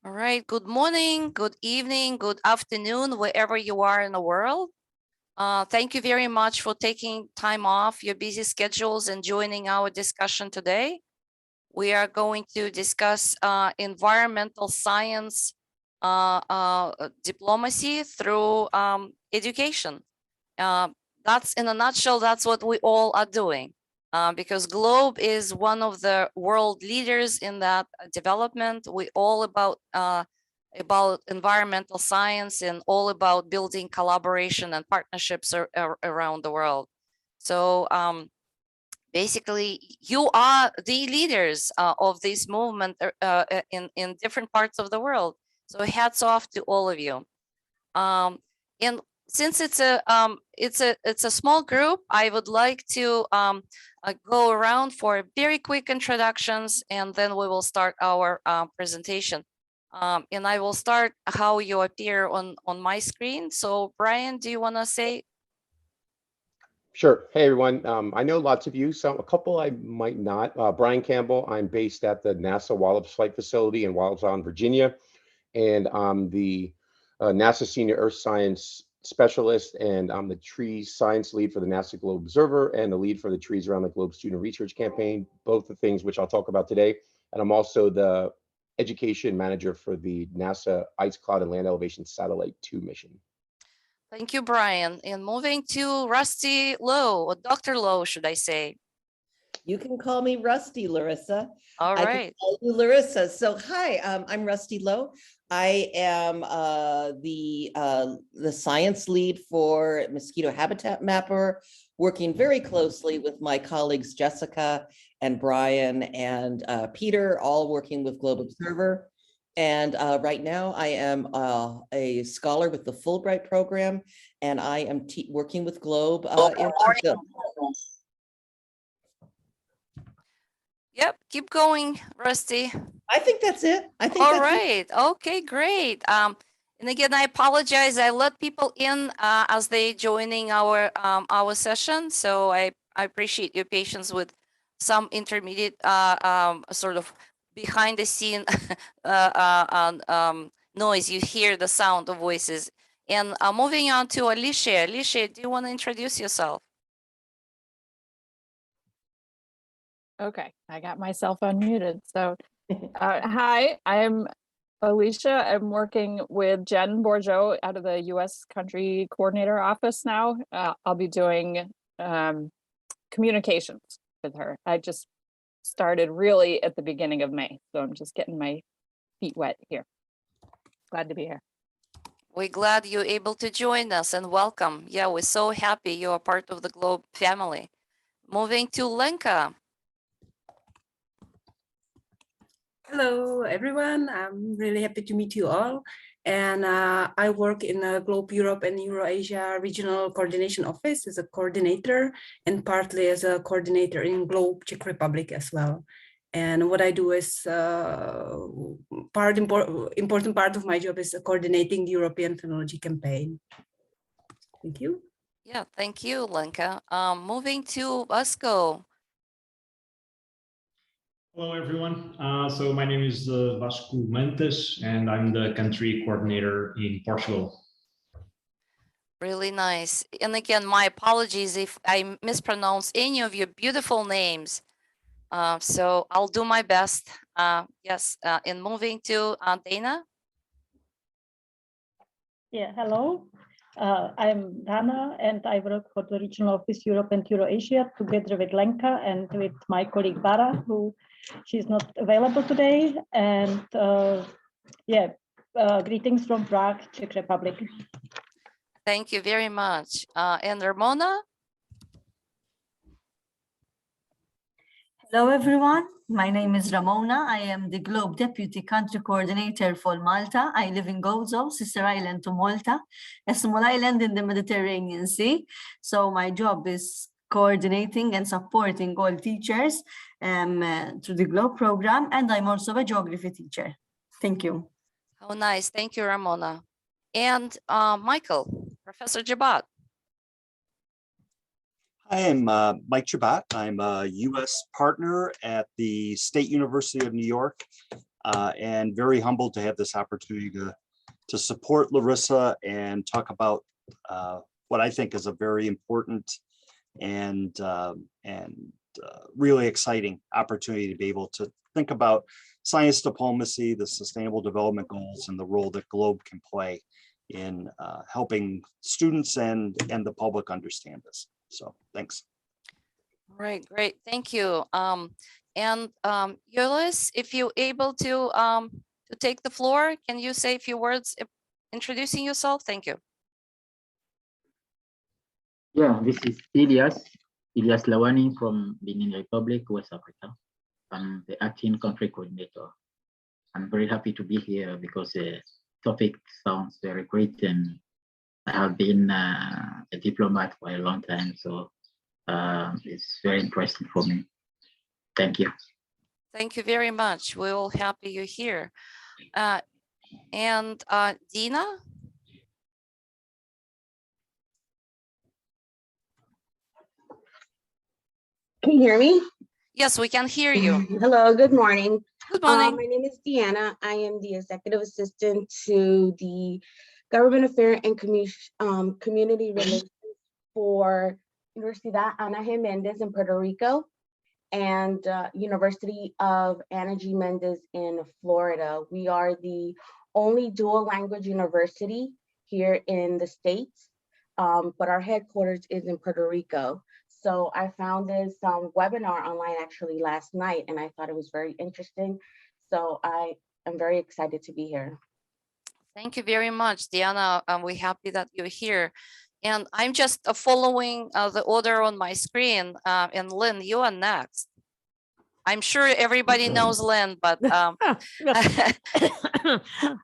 All right, good morning, good evening, good afternoon, wherever you are in the world. Thank you very much for taking time off your busy schedules and joining our discussion today. We are going to discuss environmental science diplomacy through education. That's in a nutshell, that's what we all are doing. Because Globe is one of the world leaders in that development. We all about environmental science and all about building collaboration and partnerships around the world. So basically, you are the leaders of this movement in different parts of the world. So hats off to all of you. And since it's a small group, I would like to go around for very quick introductions, and then we will start our presentation. And I will start how you appear on my screen. So Brian, do you want to say? Sure. Hey, everyone. I know lots of you, a couple I might not. Brian Campbell, I'm based at the NASA Wallops Flight Facility in Wallops Island, Virginia, and I'm the NASA Senior Earth Science Specialist, and I'm the Trees Science Lead for the NASA Globe Observer and the lead for the Trees Around the Globe Student Research Campaign, both the things which I'll talk about today. And I'm also the Education Manager for the NASA Ice Cloud and Land Elevation Satellite 2 mission. Thank you, Brian. And moving to Rusty Lowe, or Dr. Lowe, should I say? You can call me Rusty, Larissa. All I right. can call you Larissa. So hi, I'm Rusty Lowe. I am the science lead for Mosquito Habitat Mapper, working very closely with my colleagues Jessica and Brian and Peter, all working with Globe Observer. And right now I am a scholar with the Fulbright program, and I am working with Globe in Portugal. Yep, keep going, Rusty. I think that's it. I think All that's right. Okay, great. And again, I apologize. I let people in as they joining our session. So I appreciate your patience with some intermediate sort of behind the scene noise. You hear the sound of voices. And moving on to Alicia. Alicia, do you want to introduce yourself? Okay, I got myself unmuted. So hi, I'm Alicia. I'm working with Jen Borjo out of the U.S. Country Coordinator Office now. I'll be doing communications with her. I just started really at the beginning of May, so I'm just getting my feet wet here. Glad to be here. We're glad you're able to join us, and welcome. Yeah, we're so happy you are part of the Globe family. Moving to Lenka. Hello, everyone. I'm really happy to meet you all. And I work in the Globe Europe and Eurasia Regional Coordination Office as a coordinator, and partly as a coordinator in Globe Czech Republic as well. And what I do is important part of my job is coordinating the European Phenology campaign. Thank you. Yeah, thank you, Lenka. Moving to Vasco. Hello, everyone. So my name is Vasco Mendes, and I'm the country coordinator in Portugal. Really nice. And again, my apologies if I mispronounce any of your beautiful names. So I'll do my best. Yes, and moving to Dana. Yeah, hello. I'm Dana, and I work for the Regional Office Europe and Eurasia together with Lenka and with my colleague Bara, who she's not available today. And greetings from Prague, Czech Republic. Thank you very much. And Ramona? Hello, everyone. My name is Ramona. I am the Globe Deputy Country Coordinator for Malta. I live in Gozo, sister island to Malta, a small island in the Mediterranean Sea. So my job is coordinating and supporting all teachers through the Globe program, and I'm also a geography teacher. Thank you. Oh, nice. Thank you, Ramona. And Michael, Professor Jabat. Hi, I'm Mike Jabat. I'm a U.S. partner at the State University of New York. and very humbled to have this opportunity to support Larissa and talk about what I think is a very important and really exciting opportunity to be able to think about science diplomacy, the sustainable development goals, and the role that GLOBE can play in helping students and the public understand this. So thanks. All right, great, thank you. Yulis, if you're able to take the floor, can you say a few words introducing yourself? Thank you. Yeah, this is Ilyas Lawani from Benin Republic, West Africa. I'm the acting country coordinator. I'm very happy to be here because the topic sounds very great, and I have been a diplomat for a long time, so it's very interesting for me. Thank you. Thank you very much. We're all happy you're here. Dina? Can you hear me? Yes, we can hear you. Hello, good morning. Good morning. My name is Deanna. I am the executive assistant to the Government Affairs and Community Relations for Universidad Ana Jiménez in Puerto Rico and University of Ana G. Mendez in Florida. We are the only dual language university here in the States, but our headquarters is in Puerto Rico. So I found this webinar online actually last night, and I thought it was very interesting. So I am very excited to be here. Thank you very much, Diana. We're happy that you're here. And I'm just following the order on my screen. And Lynn, you are next. I'm sure everybody knows Lynn, but Hi,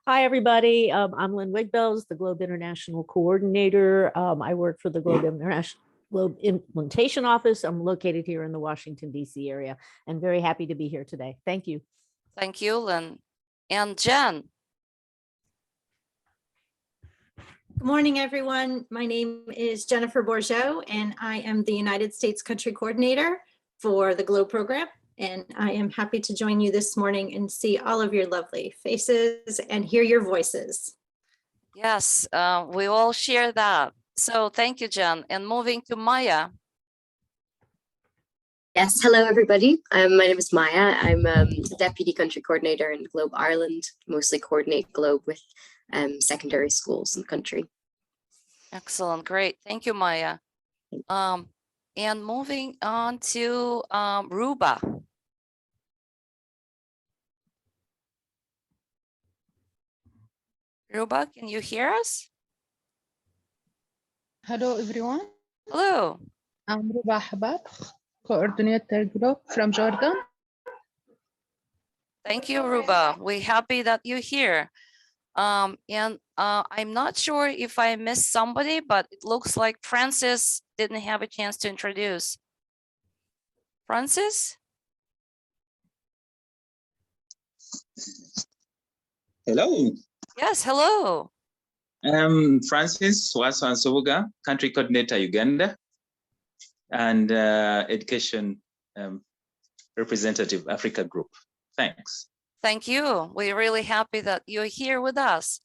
everybody. I'm Lynn Wigbells, the Globe International Coordinator. I work for the Globe Implementation Office. I'm located here in the Washington, D.C. area, and very happy to be here today. Thank you. Thank you, Lynn. And Jen. Good morning, everyone. My name is Jennifer Borjo, and I am the United States Country Coordinator for the GLOBE program. And I am happy to join you this morning and see all of your lovely faces and hear your voices. Yes, we all share that. So thank you, Jen. And moving to Maya. Yes, hello, everybody. My name is Maya. I'm the Deputy Country Coordinator in GLOBE Ireland, mostly coordinate GLOBE with secondary schools in the country. Excellent, great. Thank you, Maya. And moving on to Ruba. Ruba, can you hear us? Hello, everyone. Hello. I'm Ruba Habab, coordinator GLOBE from Jordan. Thank you, Ruba. We're happy that you're here. I'm not sure if I missed somebody, but it looks like Francis didn't have a chance to introduce. Francis? Hello. Yes, hello. I'm Francis Waswansobuga, Country Coordinator, Uganda, and Education Representative, Africa Group. Thanks. Thank you. We're really happy that you're here with us.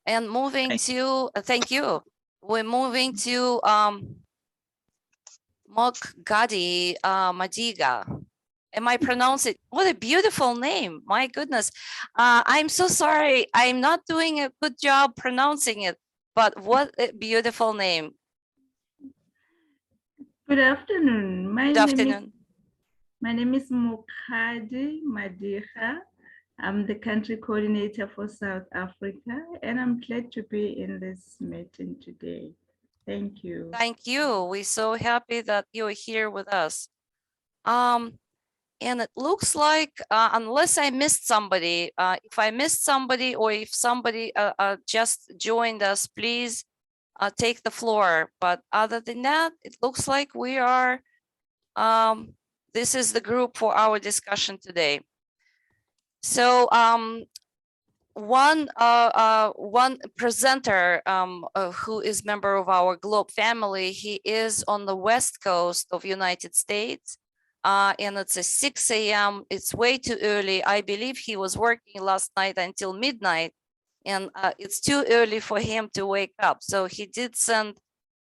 And moving to, thank you. We're moving to Mokgadi Madiga. Am I pronouncing it? What a beautiful name. My goodness. I'm so sorry. I'm not doing a good job pronouncing it, but what a beautiful name. Good afternoon. My name is Mokgadi Madiga. I'm the country coordinator for South Africa, and I'm glad to be in this meeting today. Thank you. Thank you. We're so happy that you're here with us. And it looks like, unless I missed somebody, if I missed somebody or if somebody just joined us, please take the floor. But other than that, it looks like we are, this is the group for our discussion today. So one presenter who is member of our GLOBE family, he is on the West Coast of United States. and it's a 6 a.m. It's way too early. I believe he was working last night until midnight, and it's too early for him to wake up. So he did send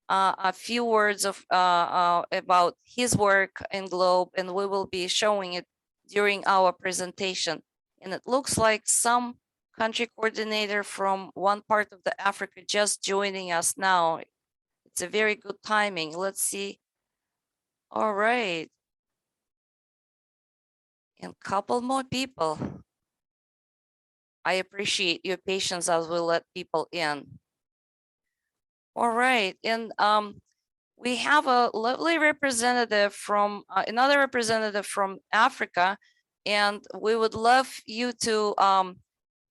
a few words of about his work in Globe, and we will be showing it during our presentation. And it looks like some country coordinator from one part of the Africa just joining us now. It's a very good timing. Let's see. All right. And couple more people. I appreciate your patience as we let people in. All right, and we have a lovely representative from another representative from Africa, and we would love you to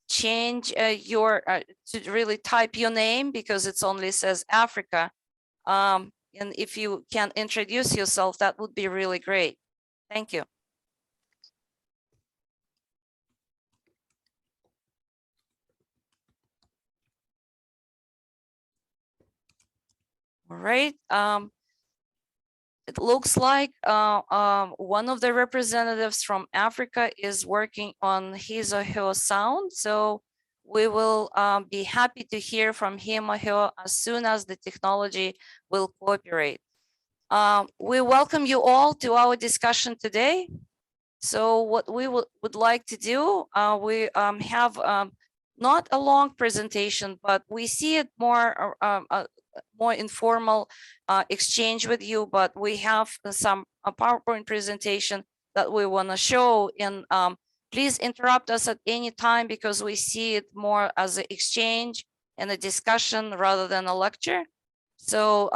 change your to really type your name because it's only says Africa. And if you can introduce yourself, that would be really great. Thank you. All right. It looks like one of the representatives from Africa is working on his or her sound. So we will be happy to hear from him or her as soon as the technology will cooperate. We welcome you all to our discussion today. So what we would like to do, we have not a long presentation, but we see it more more informal exchange with you, but we have some PowerPoint presentation that we want to show, and please interrupt us at any time because we see it more as an exchange and a discussion rather than a lecture. So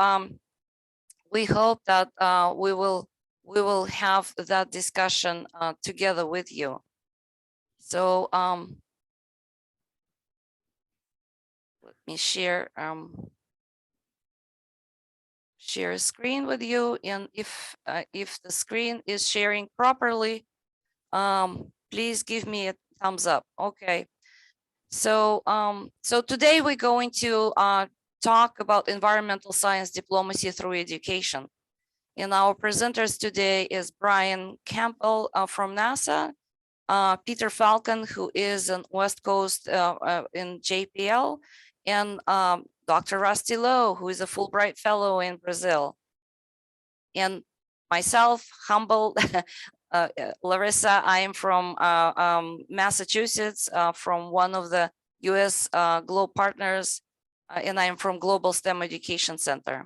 we hope that we will have that discussion together with you. So let me share share a screen with you, and if the screen is sharing properly, please give me a thumbs up. Okay, so so today we're going to talk about environmental science diplomacy through education, and our presenters today is Brian Campbell from NASA, Peter Falcon, who is in West Coast in JPL, and Dr. Rusty Lowe, who is a Fulbright Fellow in Brazil. And myself, humble Larissa, I am from Massachusetts, from one of the US Globe partners, and I am from Global STEM Education Center.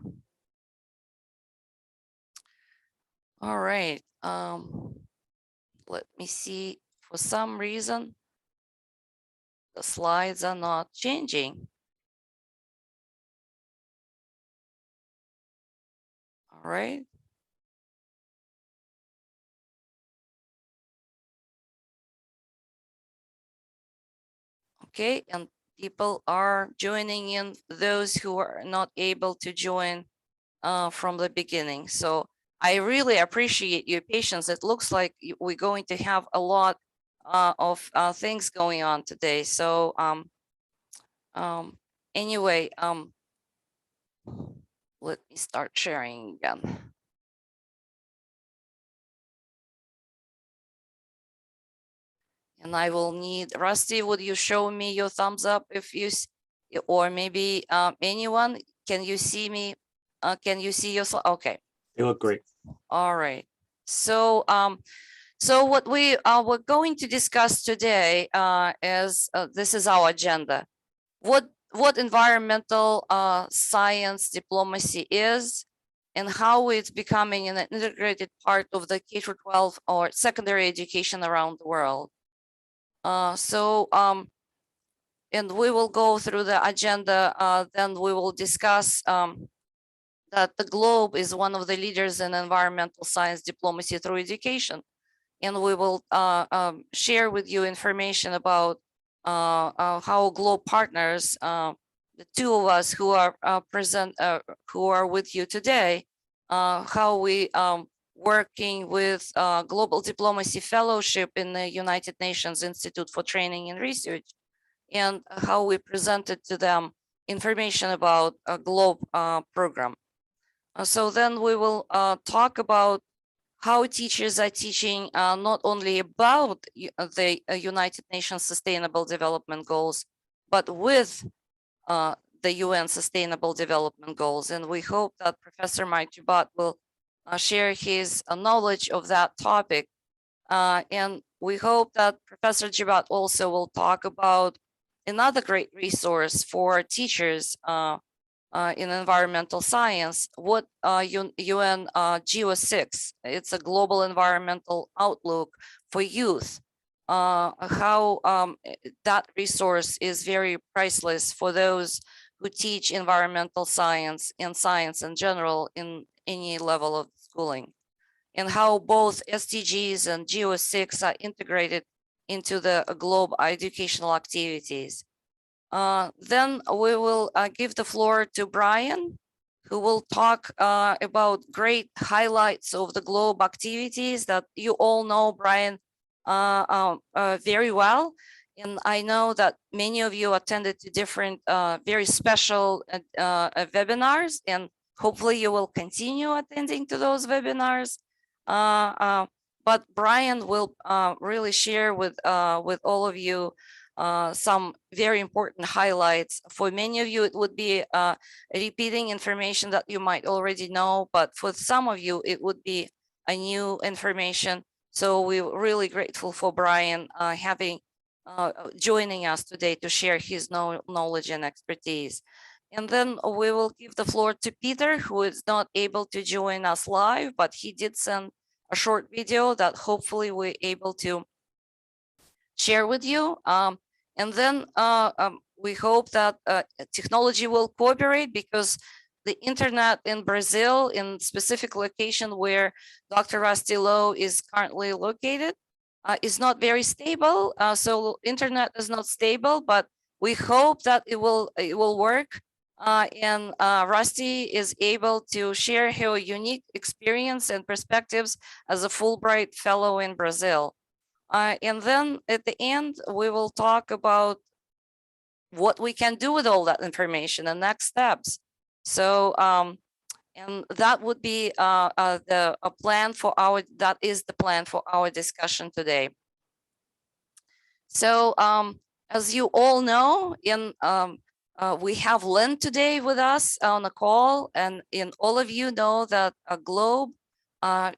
All right, let me see, for some reason, the slides are not changing. All right. Okay, and people are joining in, those who are not able to join from the beginning. So I really appreciate your patience. It looks like we're going to have a lot of things going on today. So anyway, let me start sharing again. And I will need, Rusty, would you show me your thumbs up if you, or maybe anyone, can you see me? Can you see yourself? Okay. They look great. All right. So so what we're going to discuss today is this is our agenda. What environmental science diplomacy is, and how it's becoming an integrated part of the K-12 or secondary education around the world. And we will go through the agenda, then we will discuss that the Globe is one of the leaders in environmental science diplomacy through education. And we will share with you information about how Globe partners, the two of us who are present, who are with you today, how we working with Global Diplomacy Fellowship in the United Nations Institute for Training and Research, and how we presented to them information about a Globe program. So then we will talk about how teachers are teaching not only about the United Nations Sustainable Development Goals, but with the UN Sustainable Development Goals. And we hope that Professor Mike Jubat will share his knowledge of that topic. And we hope that Professor Jubat also will talk about another great resource for teachers in environmental science, what UN GEO6, it's a global environmental outlook for youth, how that resource is very priceless for those who teach environmental science and science in general in any level of schooling, and how both SDGs and GEO6 are integrated into the global educational activities. Then we will give the floor to Brian, who will talk about great highlights of the globe activities that you all know Brian very well. And I know that many of you attended to different very special webinars, and hopefully you will continue attending to those webinars. But Brian will really share with all of you some very important highlights. For many of you, it would be repeating information that you might already know, but for some of you, it would be a new information. So we're really grateful for Brian joining us today to share his knowledge and expertise. And then we will give the floor to Peter, who is not able to join us live, but he did send a short video that hopefully we're able to share with you. And then we hope that technology will cooperate, because the internet in Brazil, in specific location where Dr. Rusty Lowe is currently located, is not very stable. So internet is not stable, but we hope that it will work. And Rusty is able to share her unique experience and perspectives as a Fulbright Fellow in Brazil. And then at the end, we will talk about what we can do with all that information and next steps. So, and that would be that is the plan for our discussion today. So, as you all know, we have Lynn today with us on the call, and all of you know that a globe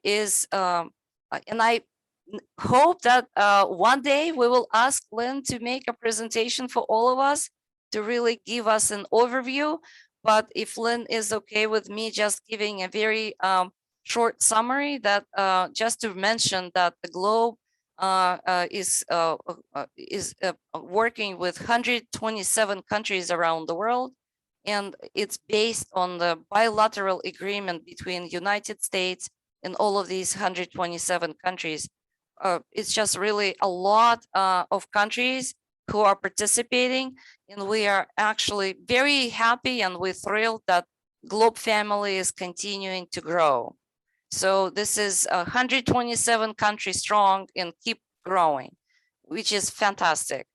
is, and I hope that one day we will ask Lynn to make a presentation for all of us to really give us an overview. But if Lynn is okay with me just giving a very short summary, that just to mention that the globe is working with 127 countries around the world, and it's based on the bilateral agreement between United States and all of these 127 countries. It's just really a lot of countries who are participating, and we are actually very happy and we're thrilled that Globe family is continuing to grow. So this is 127 countries strong and keep growing, which is fantastic.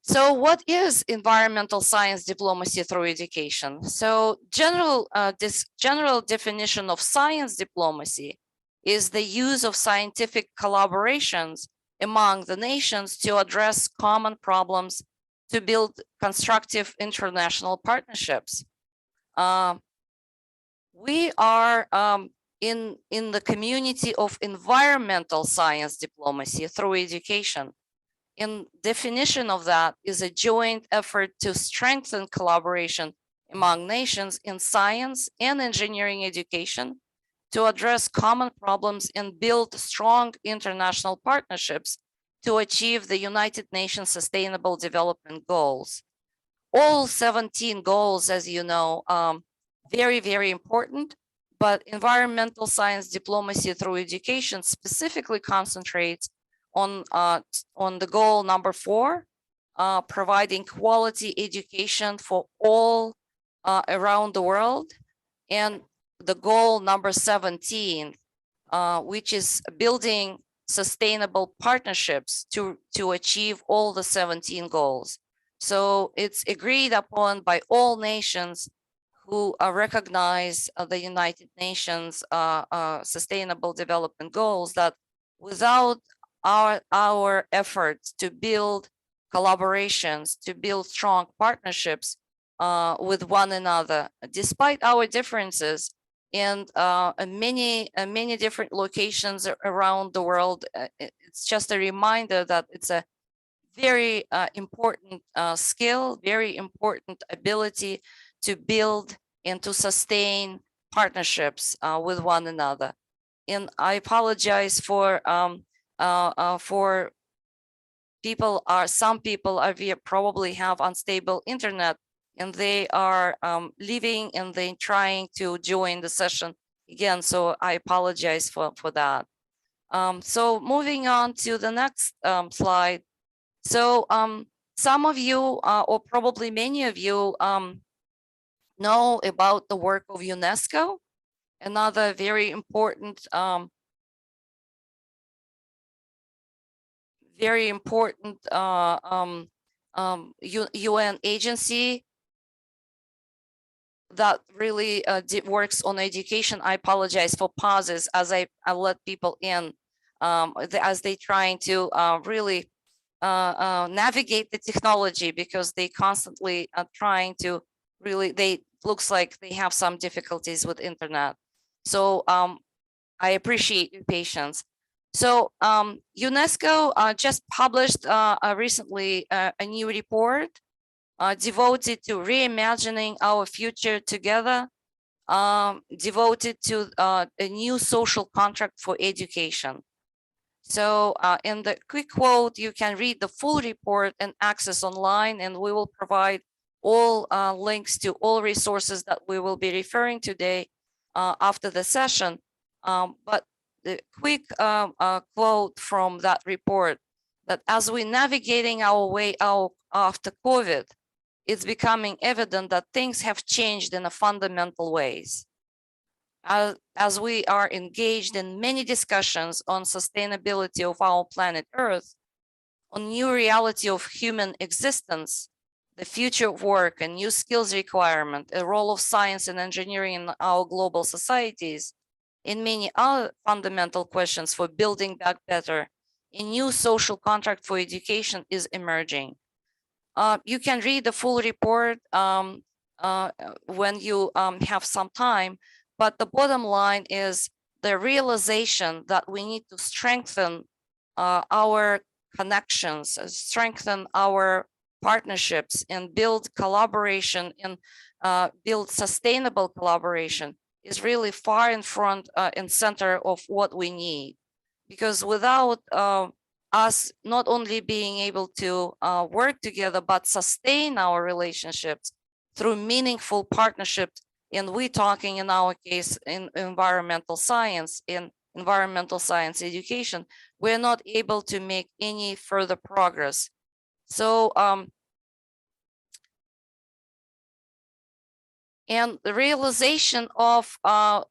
So what is environmental science diplomacy through education? So this general definition of science diplomacy is the use of scientific collaborations among the nations to address common problems to build constructive international partnerships. We are in the community of environmental science diplomacy through education. And definition of that is a joint effort to strengthen collaboration among nations in science and engineering education to address common problems and build strong international partnerships to achieve the United Nations Sustainable Development Goals. All 17 goals, as you know, very, very important, but environmental science diplomacy through education specifically concentrates on the goal number 4, providing quality education for all around the world, and the goal number 17, which is building sustainable partnerships to achieve all the 17 goals. So it's agreed upon by all nations who recognize the United Nations Sustainable Development Goals, that without our efforts to build collaborations, to build strong partnerships with one another, despite our differences and many different locations around the world, it's just a reminder that it's a very important skill, very important ability to build and to sustain partnerships with one another. And I apologize for some people are probably have unstable internet, and they are leaving and they trying to join the session again. So I apologize for that. So moving on to the next slide. So some of you, or probably many of you, know about the work of UNESCO, another very important UN agency that really works on education. I apologize for pauses as I let people in as they trying to really navigate the technology, because they constantly are trying to really, looks like they have some difficulties with internet. So I appreciate your patience. So UNESCO just published recently a new report devoted to reimagining our future together, devoted to a new social contract for education. So in the quick quote, you can read the full report and access online, and we will provide all links to all resources that we will be referring today after the session. But the quick quote from that report, that as we're navigating our way out after COVID, it's becoming evident that things have changed in a fundamental ways. As we are engaged in many discussions on sustainability of our planet Earth, on new reality of human existence, the future of work and new skills requirement, a role of science and engineering in our global societies, and many other fundamental questions for building back better, a new social contract for education is emerging. You can read the full report when you have some time, but the bottom line is the realization that we need to strengthen our connections, strengthen our partnerships, and build collaboration and build sustainable collaboration is really far in front and center of what we need. Because without us not only being able to work together, but sustain our relationships through meaningful partnerships, and we're talking in our case in environmental science, in environmental science education, we're not able to make any further progress. So and the realization of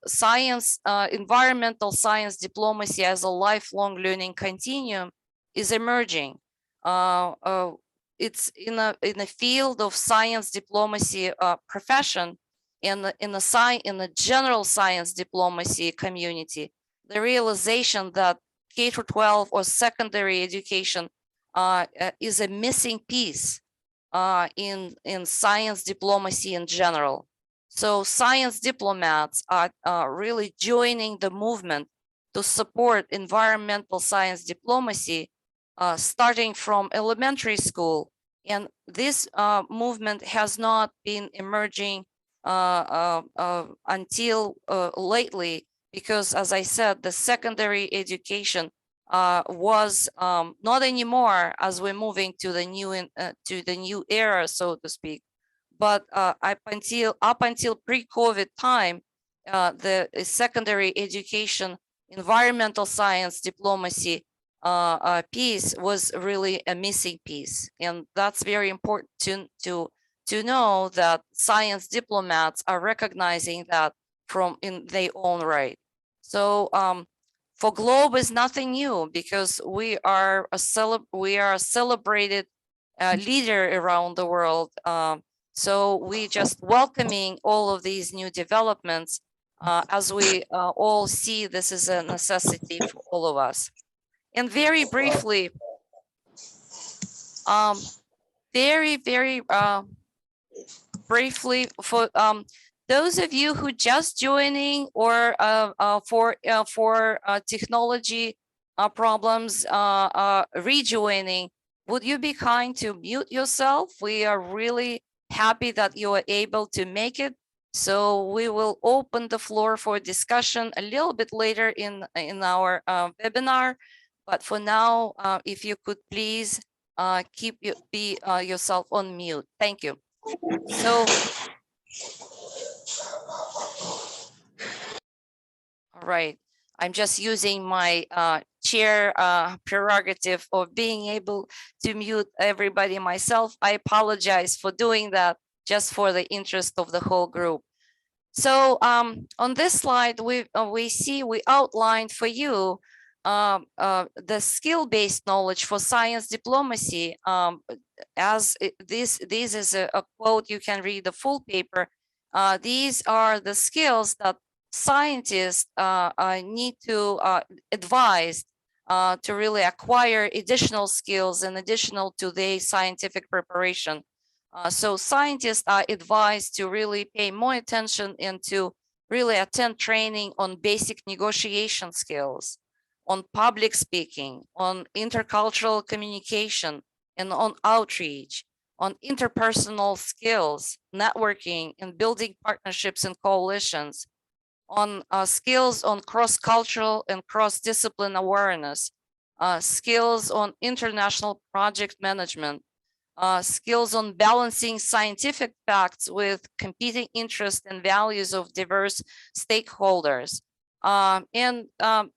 science, environmental science diplomacy as a lifelong learning continuum is emerging. It's in a field of science diplomacy profession, in the general science diplomacy community, the realization that K-12 or secondary education is a missing piece in science diplomacy in general. So science diplomats are really joining the movement to support environmental science diplomacy starting from elementary school. And this movement has not been emerging until lately, because as I said, the secondary education was not anymore as we're moving to the new era, so to speak. But up until pre-COVID time, the secondary education environmental science diplomacy piece was really a missing piece, and that's very important to know that science diplomats are recognizing that in their own right. So for Globe is nothing new, because we are a celebrated leader around the world. So we just welcoming all of these new developments as we all see this is a necessity for all of us. And very briefly, very briefly for those of you who just joining or for technology problems rejoining, would you be kind to mute yourself? We are really happy that you are able to make it. So we will open the floor for discussion a little bit later in our webinar. But for now, if you could please keep yourself on mute. Thank you. So, all right. I'm just using my chair prerogative of being able to mute everybody myself. I apologize for doing that just for the interest of the whole group. So on this slide, we outlined for you the skill-based knowledge for science diplomacy. This is a quote, you can read the full paper. These are the skills that scientists need to advise to really acquire additional skills and additional to their scientific preparation. So scientists are advised to really pay more attention and to really attend training on basic negotiation skills, on public speaking, on intercultural communication, and on outreach, on interpersonal skills, networking, and building partnerships and coalitions, on skills on cross-cultural and cross-discipline awareness, skills on international project management, skills on balancing scientific facts with competing interests and values of diverse stakeholders, and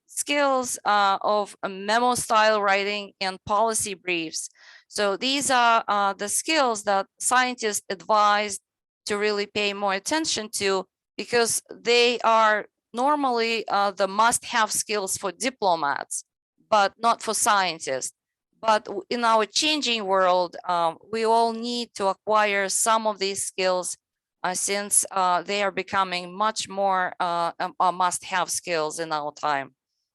skills of memo style writing and policy briefs. So these are the skills that scientists advised to really pay more attention to, because they are normally the must-have skills for diplomats, but not for scientists. But in our changing world, we all need to acquire some of these skills since they are becoming much more must-have skills in our time.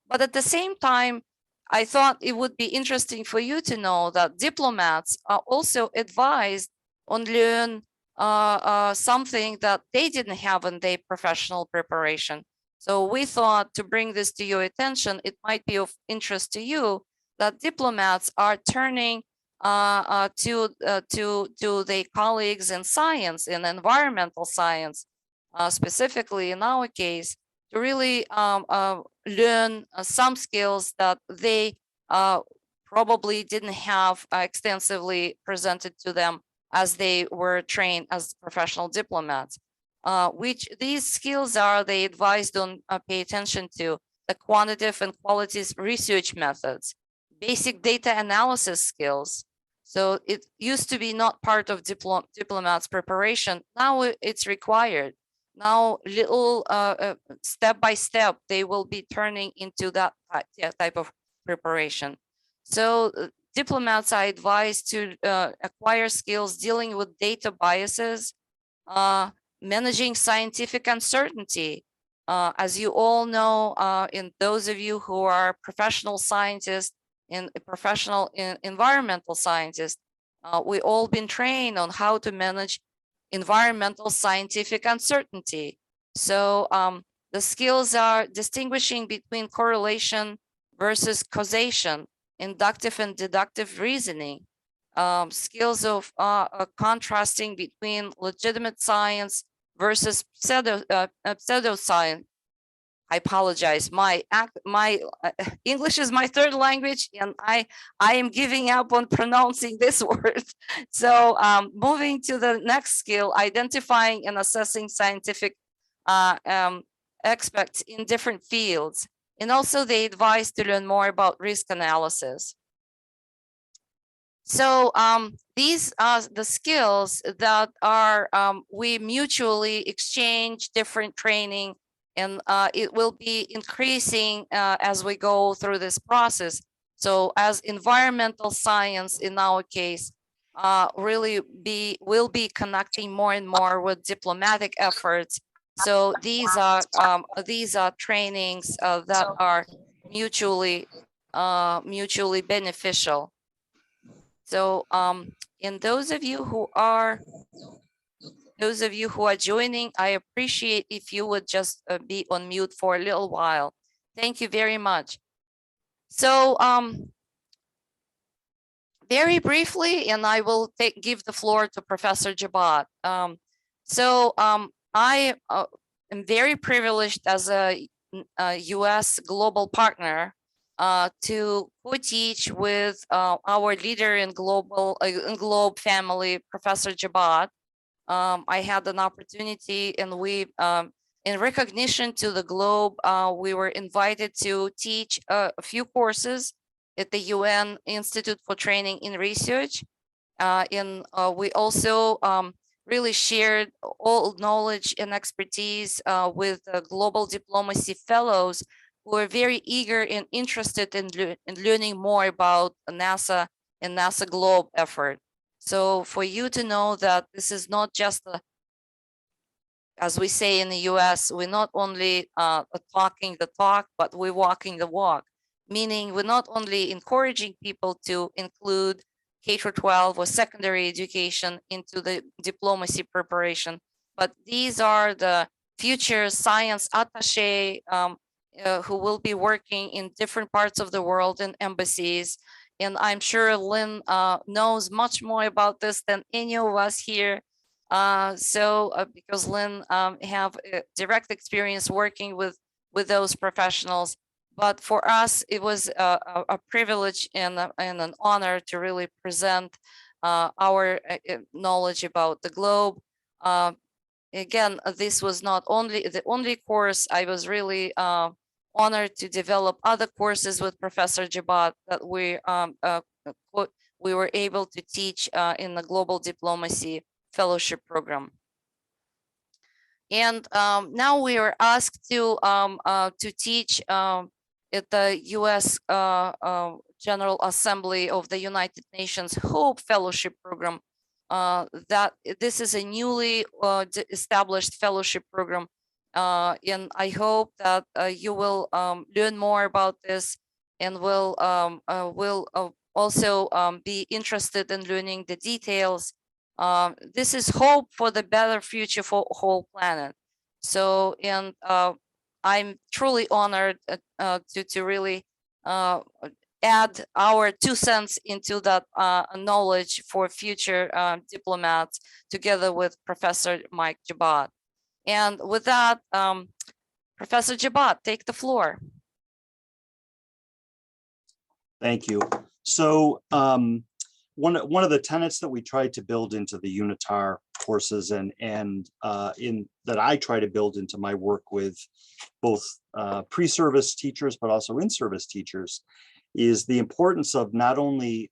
But at the same time, I thought it would be interesting for you to know that diplomats are also advised on learn something that they didn't have in their professional preparation. So we thought to bring this to your attention, it might be of interest to you that diplomats are turning to their colleagues in science, in environmental science, specifically in our case, to really learn some skills that they probably didn't have extensively presented to them as they were trained as professional diplomats. Which these skills are they advised on pay attention to: the quantitative and qualitative research methods, basic data analysis skills. So it used to be not part of diplomats preparation. Now it's required. Now little step by step, they will be turning into that type of preparation. So diplomats are advised to acquire skills dealing with data biases, managing scientific uncertainty. As you all know, in those of you who are professional scientists and professional environmental scientists, we all been trained on how to manage environmental scientific uncertainty. So the skills are distinguishing between correlation versus causation, inductive and deductive reasoning, skills of contrasting between legitimate science versus pseudoscience. I apologize. My English is my third language, and I am giving up on pronouncing this word. So moving to the next skill, identifying and assessing scientific experts in different fields, and also they advise to learn more about risk analysis. So these are the skills that are we mutually exchange different training, and it will be increasing as we go through this process. So as environmental science, in our case, really will be connecting more and more with diplomatic efforts. So these are trainings that are mutually beneficial. So in those of you who are joining, I appreciate if you would just be on mute for a little while. Thank you very much. So very briefly, and I will give the floor to Professor Jabat. I am very privileged as a U.S. global partner to co-teach with our leader in Globe family, Professor Jabat. I had an opportunity, and we, in recognition to the Globe, we were invited to teach a few courses at the UN Institute for Training in Research. We also really shared all knowledge and expertise with global diplomacy fellows who are very eager and interested in learning more about NASA and NASA Globe effort. So for you to know that this is not just as we say in the US, we're not only talking the talk, but we're walking the walk. Meaning we're not only encouraging people to include K-12 or secondary education into the diplomacy preparation, but these are the future science attaché who will be working in different parts of the world in embassies. And I'm sure Lynn knows much more about this than any of us here. Because Lynn have direct experience working with those professionals. But for us, it was a privilege and an honor to really present our knowledge about the Globe. Again, this was not only the only course. I was really honored to develop other courses with Professor Jabat that we were able to teach in the Global Diplomacy Fellowship Program. And now we are asked to teach at the U.S. General Assembly of the United Nations Hope Fellowship Program. That this is a newly established fellowship program, and I hope that you will learn more about this and will also be interested in learning the details. This is hope for the better future for whole planet. So, and I'm truly honored to really add our 2 cents into that knowledge for future diplomats together with Professor Mike Jabat. And with that, Professor Jabat, take the floor. Thank you. So one of the tenets that we tried to build into the UNITAR courses and that I try to build into my work with both pre-service teachers, but also in-service teachers, is the importance of not only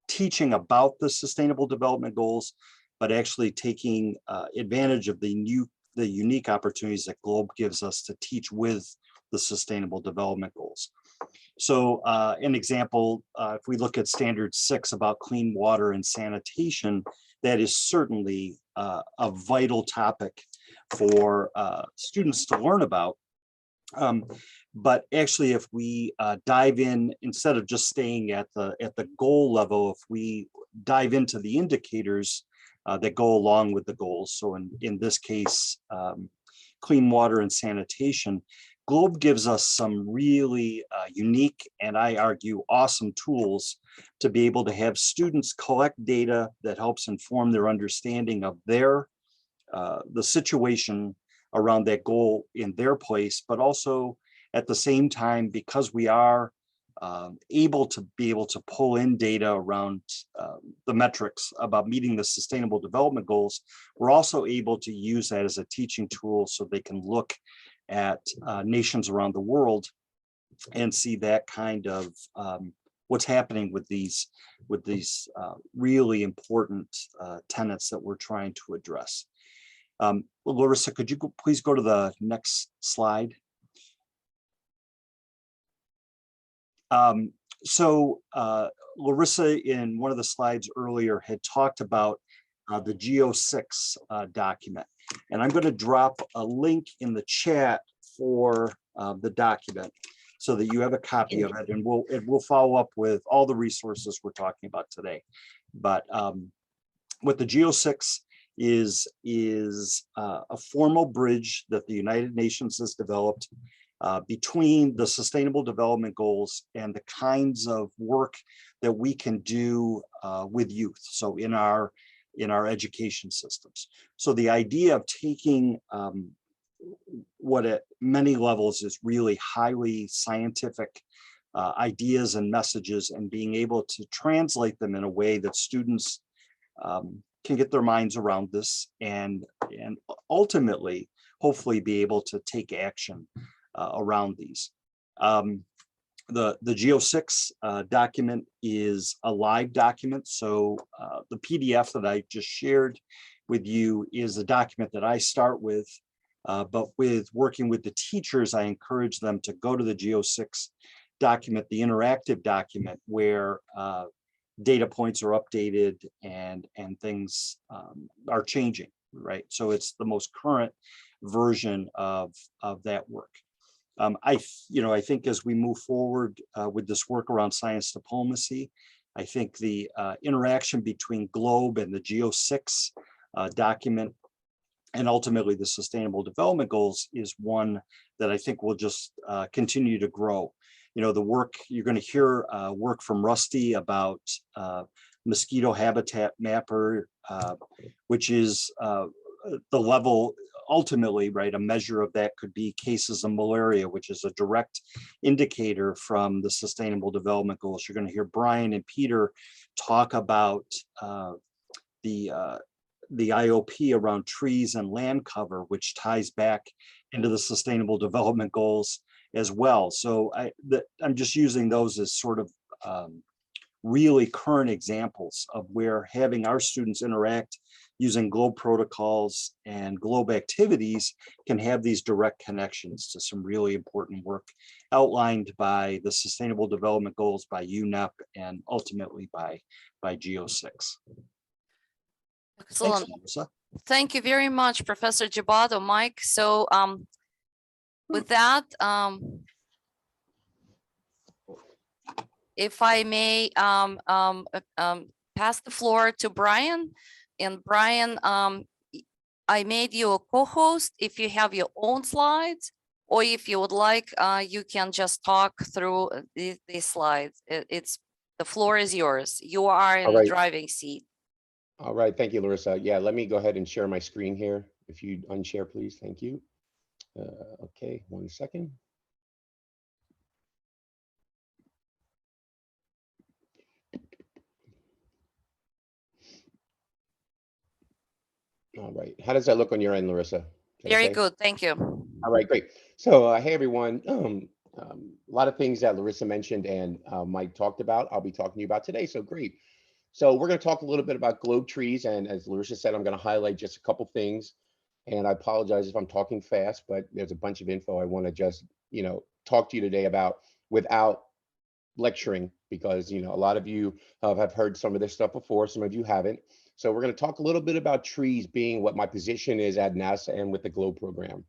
teaching about the Sustainable Development Goals, but actually taking advantage of the unique opportunities that Globe gives us to teach with the Sustainable Development Goals. So an example, if we look at Standard 6 about clean water and sanitation, that is certainly a vital topic for students to learn about. But actually, if we dive in, instead of just staying at the goal level, if we dive into the indicators that go along with the goals, so in this case, clean water and sanitation, Globe gives us some really unique and I argue awesome tools to be able to have students collect data that helps inform their understanding of the situation around that goal in their place, but also at the same time, because we are able to pull in data around the metrics about meeting the Sustainable Development Goals, we're also able to use that as a teaching tool so they can look at nations around the world and see that kind of what's happening with these really important tenets that we're trying to address. Larissa, could you please go to the next slide? So Larissa, in one of the slides earlier, had talked about the Geo6 document. And I'm going to drop a link in the chat for the document so that you have a copy of it, and we'll follow up with all the resources we're talking about today. But what the Geo6 is a formal bridge that the United Nations has developed between the Sustainable Development Goals and the kinds of work that we can do with youth. So in our education systems. So the idea of taking what at many levels is really highly scientific ideas and messages, and being able to translate them in a way that students can get their minds around this, and ultimately, hopefully be able to take action around these. The Geo6 document is a live document. So the PDF that I just shared with you is a document that I start with, but with working with the teachers, I encourage them to go to the Geo6 document, the interactive document, where data points are updated and things are changing, right? So it's the most current version of that work. I think as we move forward with this work around science diplomacy, I think the interaction between GLOBE and the Geo6 document, and ultimately the Sustainable Development Goals, is one that I think will just continue to grow. You know, the work, you're going to hear work from Rusty about mosquito habitat mapper, which is the level, ultimately, right, a measure of that could be cases of malaria, which is a direct indicator from the Sustainable Development Goals. You're going to hear Brian and Peter talk about the IOP around trees and land cover, which ties back into the Sustainable Development Goals as well. So I'm just using those as sort of really current examples of where having our students interact using GLOBE protocols and GLOBE activities can have these direct connections to some really important work outlined by the Sustainable Development Goals, by UNEP, and ultimately by Geo6. Excellent. Thanks, Melissa. Thank you very much, Professor Gibato, Mike. So with that, if I may pass the floor to Brian. And Brian, I made you a co-host. If you have your own slides, or if you would like, you can just talk through these slides. The floor is yours. You are in the driving seat. All right, thank you, Larissa. Yeah, let me go ahead and share my screen here. If you unshare, please, thank you. Okay, 1 second. All right, how does that look on your end, Larissa? Very good, thank you. All right, great. So hey, everyone. A lot of things that Larissa mentioned and Mike talked about, I'll be talking to you about today, so great. So we're going to talk a little bit about globe trees, and as Larissa said, I'm going to highlight just a couple things. And I apologize if I'm talking fast, but there's a bunch of info I want to just, talk to you today about without lecturing, because, a lot of you have heard some of this stuff before, some of you haven't. So we're going to talk a little bit about trees being what my position is at NASA and with the GLOBE program.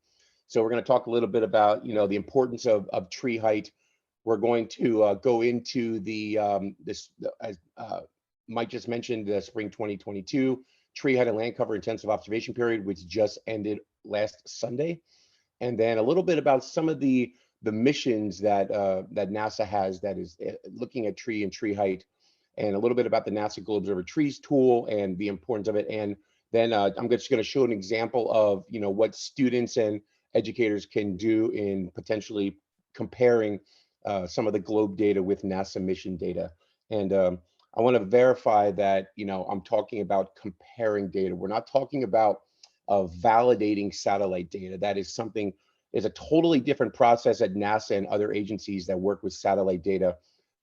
So we're going to talk a little bit about, the importance of tree height. We're going to go into the, as Mike just mentioned, the spring 2022 tree height and land cover intensive observation period, which just ended last Sunday. And then a little bit about some of the missions that that NASA has that is looking at tree and tree height, and a little bit about the NASA Globes Over Trees tool and the importance of it. And then I'm just going to show an example of what students and educators can do in potentially comparing some of the GLOBE data with NASA mission data. And I want to verify that I'm talking about comparing data. We're not talking about validating satellite data. That is something, is a totally different process at NASA and other agencies that work with satellite data.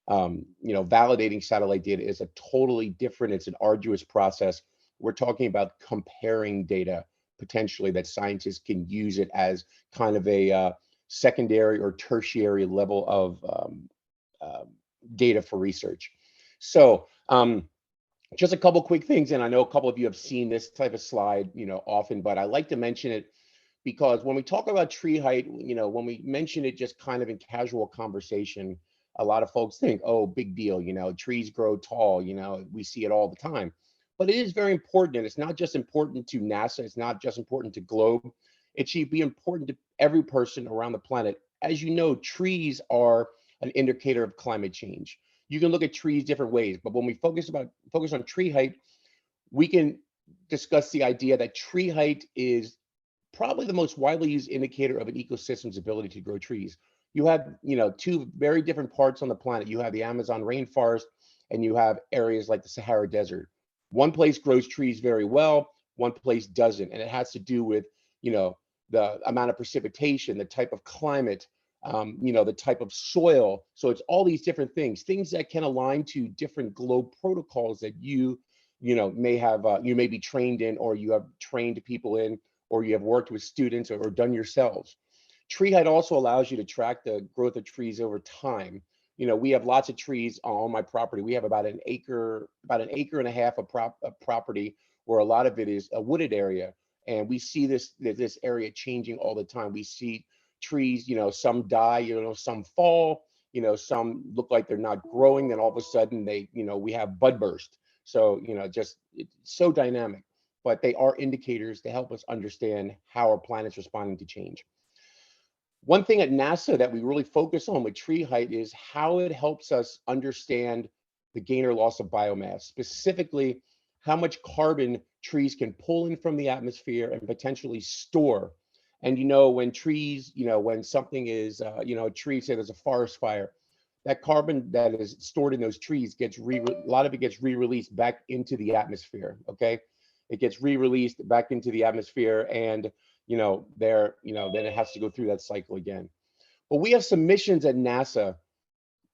Validating satellite data is a totally different, it's an arduous process. We're talking about comparing data potentially that scientists can use it as kind of a secondary or tertiary level of data for research. So just a couple quick things, and I know a couple of you have seen this type of slide, often, but I like to mention it because when we talk about tree height, when we mention it just kind of in casual conversation, a lot of folks think, oh, big deal, trees grow tall, we see it all the time. But it is very important, and it's not just important to NASA, it's not just important to Globe, it should be important to every person around the planet. As you know, trees are an indicator of climate change. You can look at trees different ways, but when we focus on tree height, we can discuss the idea that tree height is probably the most widely used indicator of an ecosystem's ability to grow trees. You have, two very different parts on the planet. You have the Amazon rainforest and you have areas like the Sahara Desert. One place grows trees very well, one place doesn't. And it has to do with, the amount of precipitation, the type of climate, the type of soil. So it's all these different things that can align to different Globe protocols that you may have, you may be trained in, or you have trained people in, or you have worked with students or done yourselves. Tree height also allows you to track the growth of trees over time. We have lots of trees on my property. We have about an acre and a half of property where a lot of it is a wooded area. And we see this area changing all the time. We see trees, some die, some fall, some look like they're not growing. Then all of a sudden we have bud burst. So, just it's so dynamic, but they are indicators to help us understand how our planet's responding to change. One thing at NASA that we really focus on with tree height is how it helps us understand the gain or loss of biomass, specifically how much carbon trees can pull in from the atmosphere and potentially store. And when trees, when something is, a tree, say there's a forest fire, that carbon that is stored in those trees gets a lot of it gets re-released back into the atmosphere. Okay, it gets re-released back into the atmosphere, and then it has to go through that cycle again. But we have some missions at NASA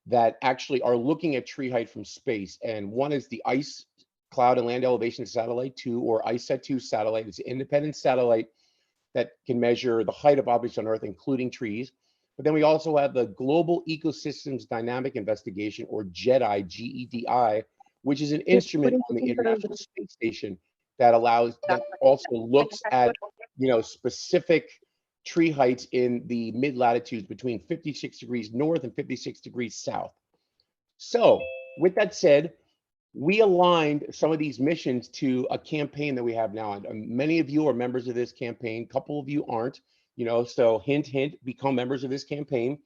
that actually are looking at tree height from space, and one is the Ice Cloud and Land Elevation Satellite 2, or ICESat-2 satellite. It's an independent satellite that can measure the height of objects on Earth, including trees. But then we also have the Global Ecosystems Dynamic Investigation, or Jedi, GEDI, which is an instrument on the International Space Station that also looks at, specific tree heights in the mid latitudes between 56 degrees north and 56 degrees south. So with that said, we aligned some of these missions to a campaign that we have now. And many of you are members of this campaign. A couple of you aren't, so hint, hint, become members of this campaign.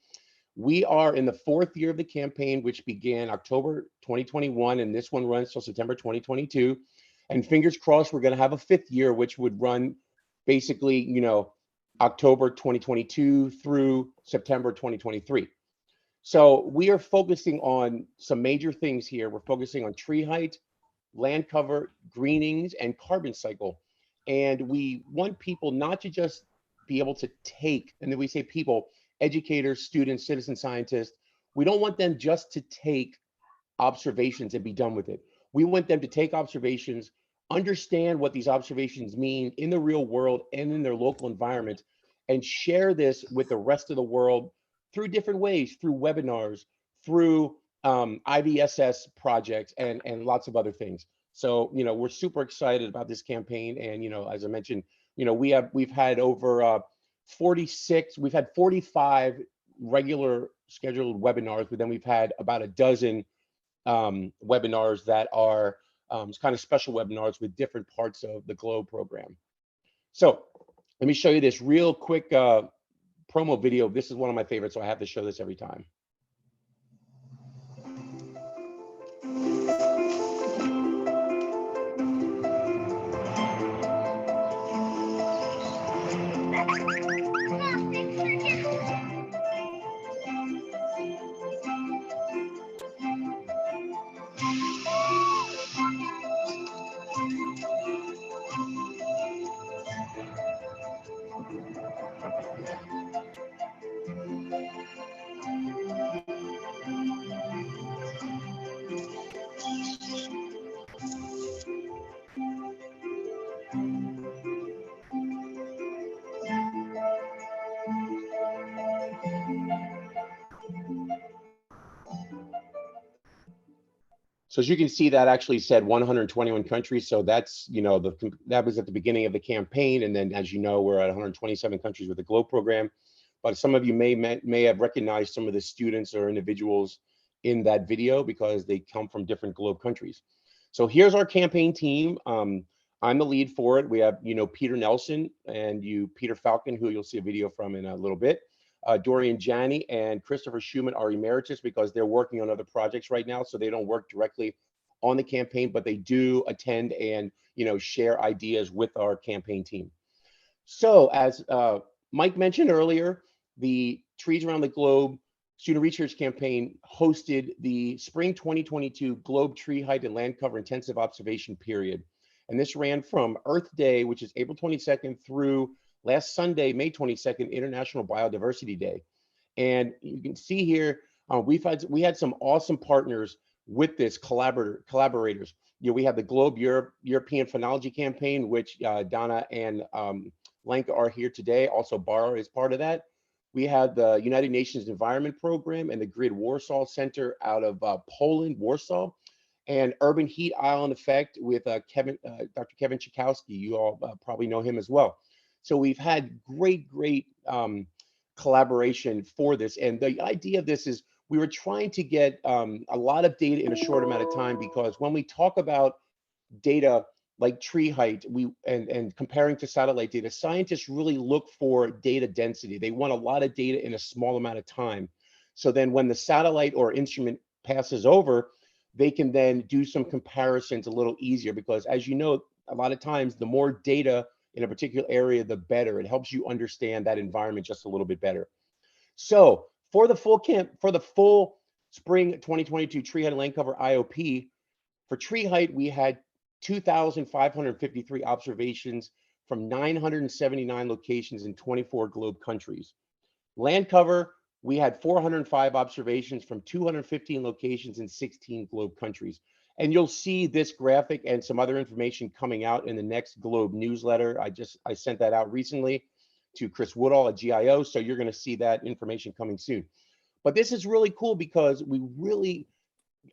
We are in the 4th year of the campaign, which began October 2021, and this one runs till September 2022. And fingers crossed, we're going to have a 5th year, which would run basically, October 2022 through September 2023. So we are focusing on some major things here. We're focusing on tree height, land cover, greenings, and carbon cycle. And we want people not to just be able to take, and then we say people, educators, students, citizen scientists, we don't want them just to take observations and be done with it. We want them to take observations, understand what these observations mean in the real world and in their local environment, and share this with the rest of the world through different ways, through webinars, through IVSS projects, and lots of other things. So, we're super excited about this campaign. And, as I mentioned, we've had over 45 regular scheduled webinars, but then we've had about a dozen webinars that are kind of special webinars with different parts of the Globe program. So let me show you this real quick promo video. This is one of my favorites, so I have to show this every time. So as you can see, that actually said 121 countries. So that's, you know, that was at the beginning of the campaign. And then, as you know, we're at 127 countries with the GLOBE program. But some of you may have recognized some of the students or individuals in that video because they come from different GLOBE countries. So here's our campaign team. I'm the lead for it. We have, you know, Peter Nelson and Peter Falcon, who you'll see a video from in a little bit. Dorian Janney and Christopher Schumann are emeritus because they're working on other projects right now, so they don't work directly on the campaign, but they do attend and, you know, share ideas with our campaign team. So as Mike mentioned earlier, the Trees Around the Globe Student Research Campaign hosted the Spring 2022 Globe Tree Height and Land Cover Intensive Observation Period. And this ran from Earth Day, which is April 22nd, through last Sunday, May 22nd, International Biodiversity Day. And you can see here, we had some awesome partners with this collaborators. You know, we have the Globe European Phenology Campaign, which Donna and Lenka are here today. Also, Borjo is part of that. We had the United Nations Environment Program and the Grid Warsaw Center out of Poland, Warsaw, and Urban Heat Island Effect with Dr. Kevin Chikowski. You all probably know him as well. So we've had great collaboration for this. And the idea of this is we were trying to get a lot of data in a short amount of time, because when we talk about data like tree height, and comparing to satellite data, scientists really look for data density. They want a lot of data in a small amount of time. So then when the satellite or instrument passes over, they can then do some comparisons a little easier, because as you know, a lot of times the more data in a particular area, the better. It helps you understand that environment just a little bit better. So for the full spring 2022 tree height and land cover IOP, for tree height, we had 2,553 observations from 979 locations in 24 GLOBE countries. Land cover, we had 405 observations from 215 locations in 16 GLOBE countries. And you'll see this graphic and some other information coming out in the next GLOBE newsletter. I sent that out recently to Chris Woodall at GIO, so you're going to see that information coming soon. But this is really cool because we really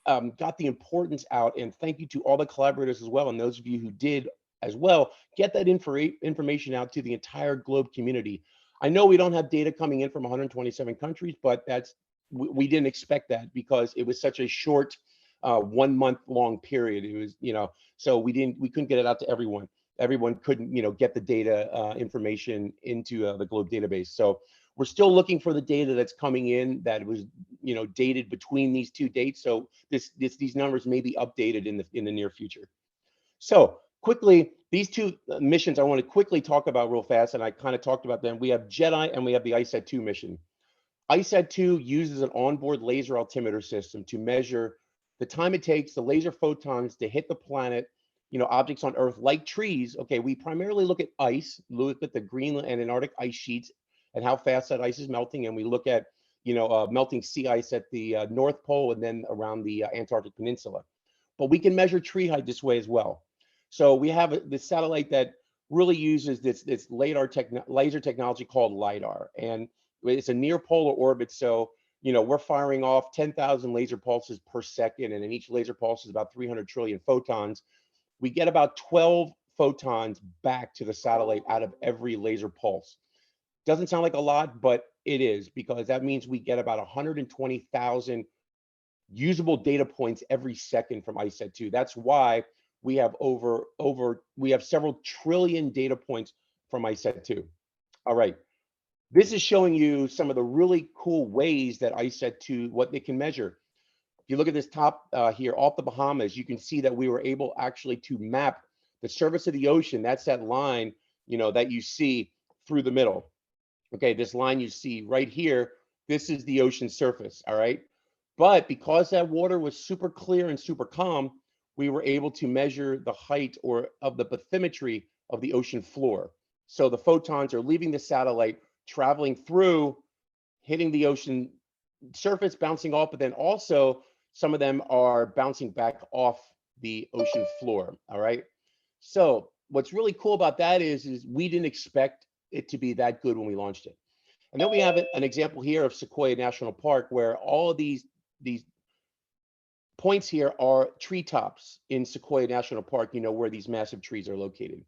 got the importance out, and thank you to all the collaborators as well, and those of you who did as well, get that information out to the entire GLOBE community. I know we don't have data coming in from 127 countries, but we didn't expect that because it was such a short 1 month long period. It was, you know, so we couldn't get it out to everyone. Everyone couldn't, you know, get the data information into the GLOBE database. So we're still looking for the data that's coming in that was, you know, dated between these two dates. So these numbers may be updated in the near future. So quickly, these two missions I want to quickly talk about real fast, and I kind of talked about them. We have Jedi and we have the ICET-2 mission. ICET-2 uses an onboard laser altimeter system to measure the time it takes the laser photons to hit the planet, you know, objects on Earth like trees. Okay, we primarily look at ice, look at the Greenland and Antarctic ice sheets and how fast that ice is melting, and we look at, you know, melting sea ice at the North Pole and then around the Antarctic Peninsula. But we can measure tree height this way as well. So we have this satellite that really uses this laser technology called LiDAR, and it's a near polar orbit. So, you know, we're firing off 10,000 laser pulses per second, and in each laser pulse is about 300 trillion photons. We get about 12 photons back to the satellite out of every laser pulse. Doesn't sound like a lot, but it is, because that means we get about 120,000 usable data points every second from ICET-2. That's why we have we have several trillion data points from ICET-2. All right. This is showing you some of the really cool ways that ICET-2, what they can measure. If you look at this top here off the Bahamas, you can see that we were able actually to map the surface of the ocean. That's that line, you know, that you see through the middle. Okay, this line you see right here, this is the ocean surface, all right? But because that water was super clear and super calm, we were able to measure the height of the bathymetry of the ocean floor. So the photons are leaving the satellite, traveling through, hitting the ocean surface, bouncing off, but then also some of them are bouncing back off the ocean floor, all right? So what's really cool about that is we didn't expect it to be that good when we launched it. And then we have an example here of Sequoia National Park, where all of these points here are treetops in Sequoia National Park, you know, where these massive trees are located.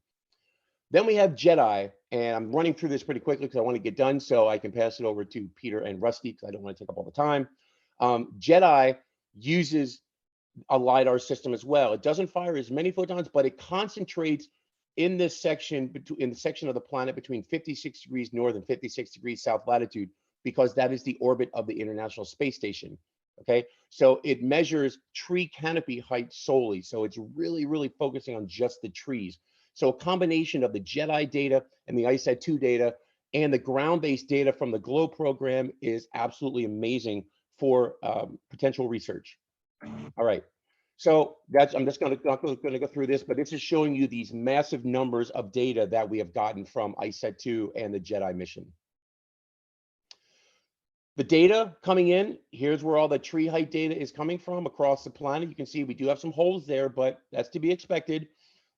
Then we have Jedi, and I'm running through this pretty quickly because I want to get done so I can pass it over to Peter and Rusty because I don't want to take up all the time. Jedi uses a LiDAR system as well. It doesn't fire as many photons, but it concentrates in this section, in the section of the planet between 56 degrees north and 56 degrees south latitude, because that is the orbit of the International Space Station. Okay, so it measures tree canopy height solely. So it's really, really focusing on just the trees. So a combination of the Jedi data and the ISAT-2 data and the ground-based data from the GLOBE program is absolutely amazing for potential research. All right, so that's, I'm just not going to go through this, but this is showing you these massive numbers of data that we have gotten from ISAT-2 and the Jedi mission. The data coming in, here's where all the tree height data is coming from across the planet. You can see we do have some holes there, but that's to be expected.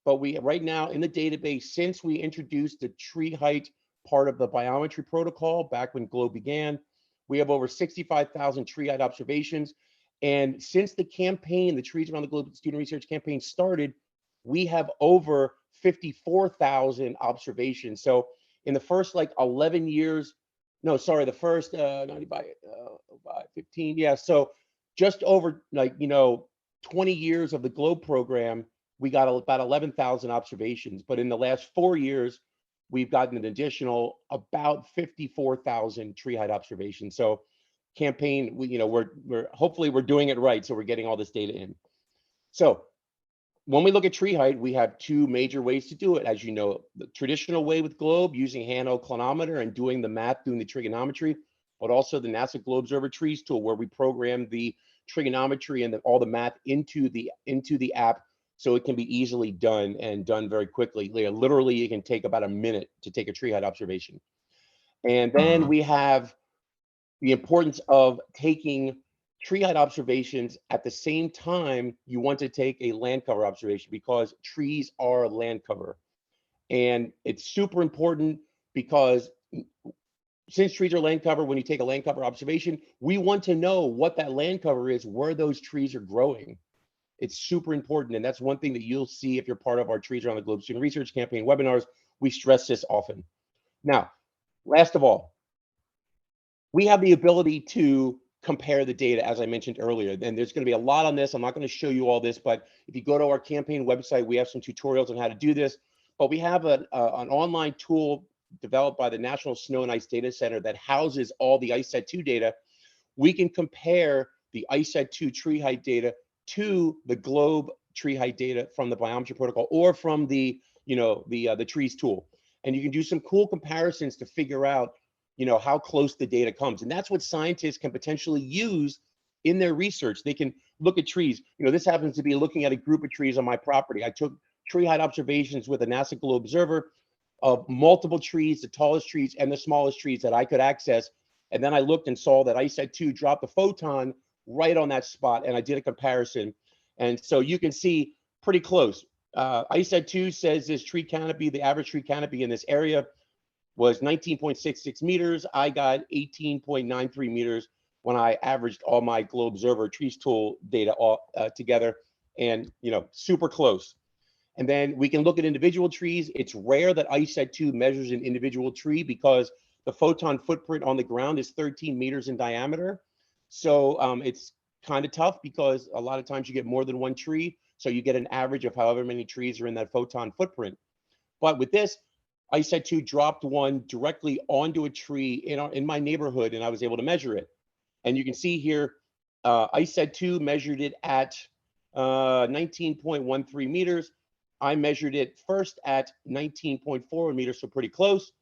But we right now in the database, since we introduced the tree height part of the biometry protocol back when GLOBE began, we have over 65,000 tree height observations. And since the campaign, the Trees Around the Globe Student Research Campaign started, we have over 54,000 observations. So in the first like 11 years, no, sorry, the first 90 by 15, yeah. So just over like, you know, 20 years of the GLOBE program, we got about 11,000 observations. But in the last 4 years, we've gotten an additional about 54,000 tree height observations. So campaign, you know, we're hopefully we're doing it right. So we're getting all this data in. So when we look at tree height, we have two major ways to do it. As you know, the traditional way with GLOBE using hand-held clinometer and doing the math, doing the trigonometry, but also the NASA GLOBE Observer Trees tool where we program the trigonometry and all the math into the app so it can be easily done and done very quickly. Literally, it can take about a minute to take a tree height observation. And then we have the importance of taking tree height observations at the same time you want to take a land cover observation, because trees are land cover. And it's super important because since trees are land cover, when you take a land cover observation, we want to know what that land cover is, where those trees are growing. It's super important. And that's one thing that you'll see if you're part of our Trees Around the Globe Student Research Campaign webinars. We stress this often. Now, last of all, we have the ability to compare the data, as I mentioned earlier. And there's going to be a lot on this. I'm not going to show you all this, but if you go to our campaign website, we have some tutorials on how to do this. But we have an online tool developed by the National Snow and Ice Data Center that houses all the ISAT-2 data. We can compare the ISAT-2 tree height data to the GLOBE tree height data from the biometry protocol or from the, you know, the trees tool. And you can do some cool comparisons to figure out, you know, how close the data comes. And that's what scientists can potentially use in their research. They can look at trees. You know, this happens to be looking at a group of trees on my property. I took tree height observations with a NASA GLOBE observer of multiple trees, the tallest trees and the smallest trees that I could access. And then I looked and saw that ISAT-2 dropped a photon right on that spot. And I did a comparison. And so you can see pretty close. ISAT-2 says this tree canopy, the average tree canopy in this area was 19.66 meters. I got 18.93 meters when I averaged all my GLOBE Observer Trees tool data all together, and you know, super close. And then we can look at individual trees. It's rare that ISAT-2 measures an individual tree because the photon footprint on the ground is 13 meters in diameter. So it's kind of tough because a lot of times you get more than one tree. So you get an average of however many trees are in that photon footprint. But with this, ISAT-2 dropped one directly onto a tree in my neighborhood, and I was able to measure it. And you can see here, ISAT-2 measured it at 19.13 meters. I measured it first at 19.4 meters, so pretty close.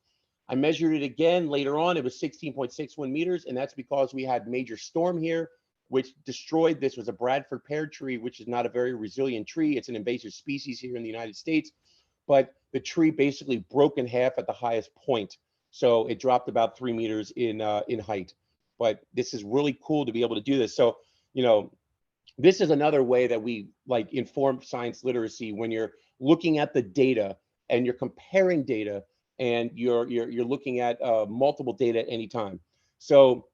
I measured it again later on. It was 16.61 meters, and that's because we had major storm here, which destroyed. This was a Bradford pear tree, which is not a very resilient tree. It's an invasive species here in the United States. But the tree basically broke in half at the highest point. So it dropped about 3 meters in height. But this is really cool to be able to do this. So, you know, this is another way that we like inform science literacy when you're looking at the data and you're comparing data and you're looking at multiple data at any time. So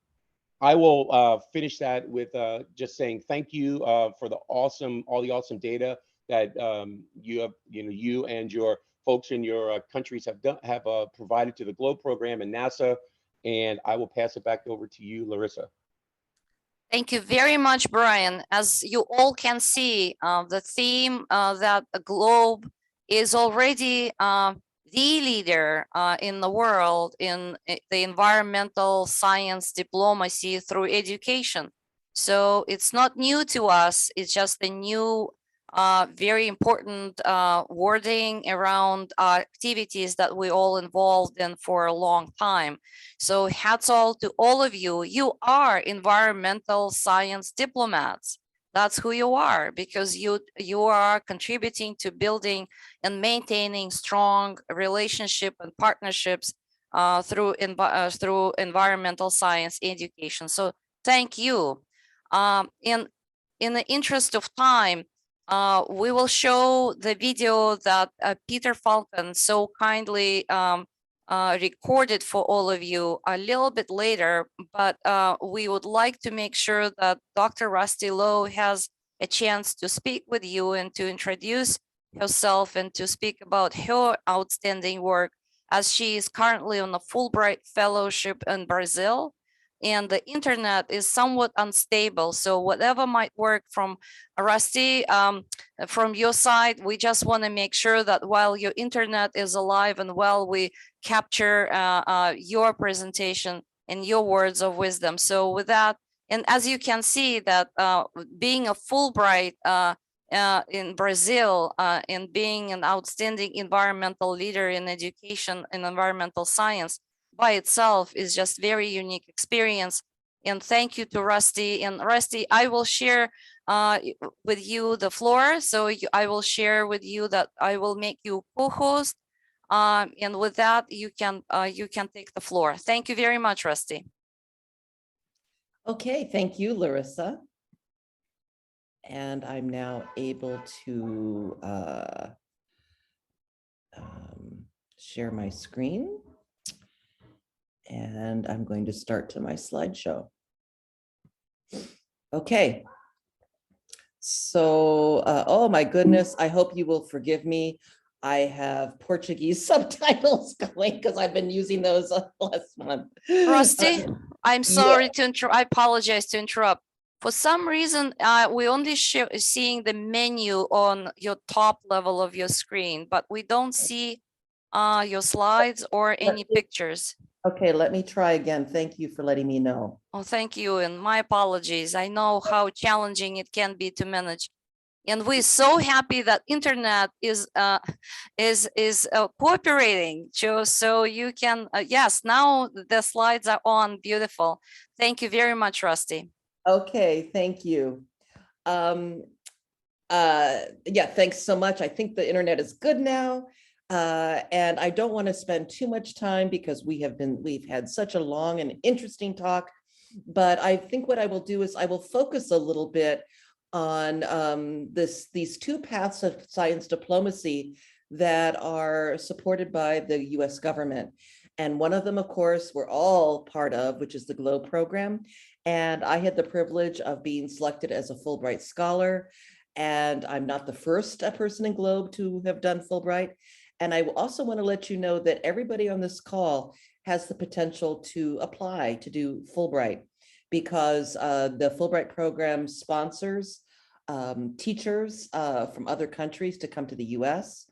I will finish that with just saying thank you for all the awesome data that you and your folks in your countries have provided to the GLOBE program and NASA. And I will pass it back over to you, Larissa. Thank you very much, Brian. As you all can see, the theme that the GLOBE is already the leader in the world in the environmental science diplomacy through education. So it's not new to us, it's just a new, very important wording around activities that we all involved in for a long time. So hats off to all of you. You are environmental science diplomats. That's who you are, because you are contributing to building and maintaining strong relationship and partnerships through environmental science education. So thank you. In the interest of time, we will show the video that Peter Falcon so kindly recorded for all of you a little bit later, but we would like to make sure that Dr. Rusty Lowe has a chance to speak with you and to introduce herself and to speak about her outstanding work, as she is currently on a Fulbright Fellowship in Brazil. And the internet is somewhat unstable. So whatever might work from Rusty, from your side, we just want to make sure that while your internet is alive and well, we capture your presentation and your words of wisdom. So with that, and as you can see that being a Fulbright in Brazil and being an outstanding environmental leader in education and environmental science by itself is just very unique experience. And thank you to Rusty. And Rusty, I will share with you the floor. So I will share with you that I will make you co-host. And with that, you can take the floor. Thank you very much, Rusty. Okay, thank you, Larissa. And I'm now able to share my screen. And I'm going to start to my slideshow. Okay. So, oh my goodness, I hope you will forgive me. I have Portuguese subtitles going because I've been using those last month. Rusty, I'm sorry to interrupt. I apologize to interrupt. For some reason, we only seeing the menu on your top level of your screen, but we don't see your slides or any pictures. Okay, let me try again. Thank you for letting me know. Oh, thank you, and my apologies. I know how challenging it can be to manage, and we're so happy that internet is cooperating. So you can yes, now the slides are on. Beautiful. Thank you very much, Rusty. Okay, thank you. Yeah, thanks so much. I think the internet is good now. And I don't want to spend too much time because we've had such a long and interesting talk, but I think what I will do is I will focus a little bit on these two paths of science diplomacy that are supported by the US government. And one of them, of course, we're all part of, which is the GLOBE program. And I had the privilege of being selected as a Fulbright scholar. And I'm not the first person in GLOBE to have done Fulbright. And I also want to let you know that everybody on this call has the potential to apply to do Fulbright, because the Fulbright program sponsors teachers from other countries to come to the US.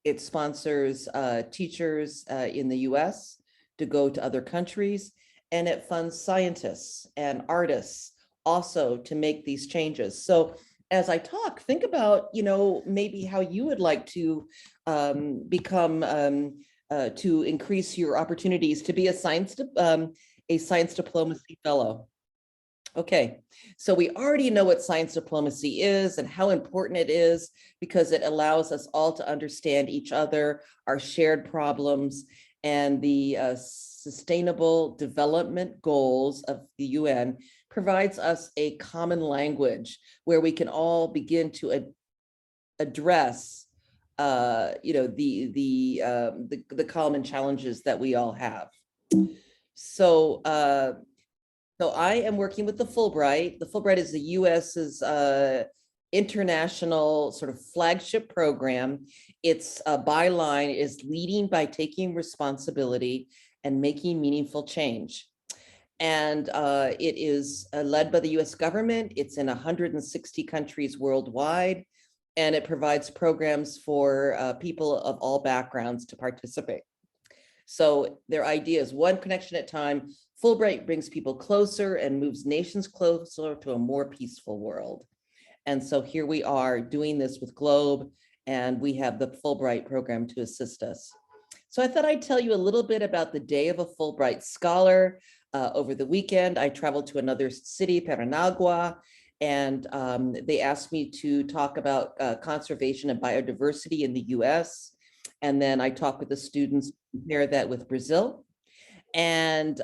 It sponsors teachers in the US to go to other countries, and it funds scientists and artists also to make these changes. So as I talk, think about, maybe how you would like to become, to increase your opportunities to be a science diplomacy fellow. Okay, so we already know what science diplomacy is and how important it is, because it allows us all to understand each other, our shared problems, and the sustainable development goals of the UN provides us a common language where we can all begin to address the common challenges that we all have. So So I am working with the Fulbright. The Fulbright is the US's international sort of flagship program. Its byline is leading by taking responsibility and making meaningful change. And it is led by the US government. It's in 160 countries worldwide, and it provides programs for people of all backgrounds to participate. So their idea is one connection at a time. Fulbright brings people closer and moves nations closer to a more peaceful world. And so here we are doing this with Globe, and we have the Fulbright program to assist us. So I thought I'd tell you a little bit about the day of a Fulbright scholar. Over the weekend, I traveled to another city, Paranagua, and they asked me to talk about conservation and biodiversity in the US. And then I talked with the students, compare that with Brazil. And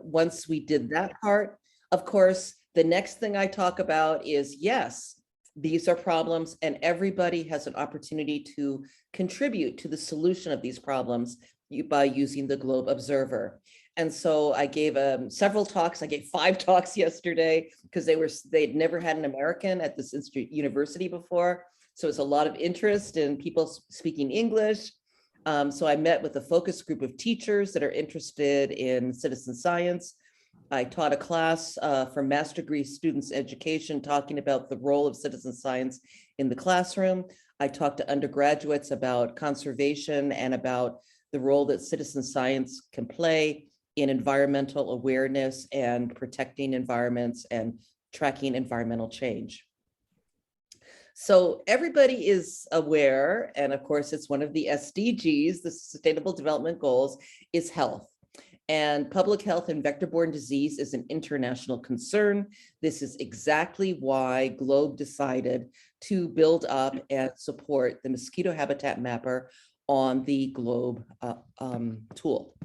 once we did that part, of course, the next thing I talk about is, yes, these are problems and everybody has an opportunity to contribute to the solution of these problems by using the Globe Observer. And so I gave several talks. I gave 5 talks yesterday because they'd never had an American at this university before. So it's a lot of interest in people speaking English. So I met with a focus group of teachers that are interested in citizen science. I taught a class for master degree students education, talking about the role of citizen science in the classroom. I talked to undergraduates about conservation and about the role that citizen science can play in environmental awareness and protecting environments and tracking environmental change. So everybody is aware, and of course, it's one of the SDGs, the Sustainable Development Goals, is health. And public health and vector-borne disease is an international concern. This is exactly why Globe decided to build up and support the mosquito habitat mapper on the Globe tool.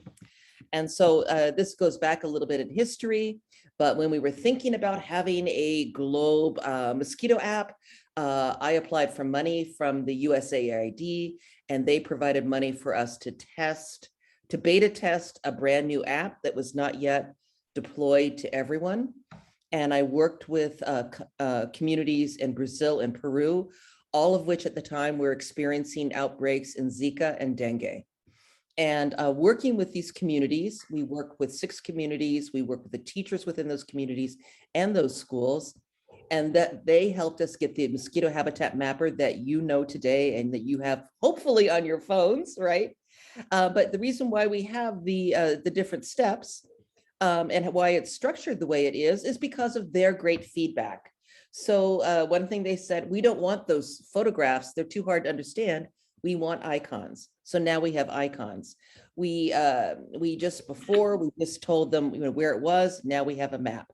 And so this goes back a little bit in history, but when we were thinking about having a Globe mosquito app, I applied for money from the USAID, and they provided money for us to beta test a brand new app that was not yet deployed to everyone. And I worked with communities in Brazil and Peru, all of which at the time were experiencing outbreaks in Zika and dengue. And working with these communities, we work with 6 communities, we work with the teachers within those communities and those schools, and that they helped us get the mosquito habitat mapper that you know today and that you have hopefully on your phones, right? But the reason why we have the different steps and why it's structured the way it is because of their great feedback. So one thing they said, we don't want those photographs, they're too hard to understand. We want icons. So now we have icons. We just told them where it was. Now we have a map.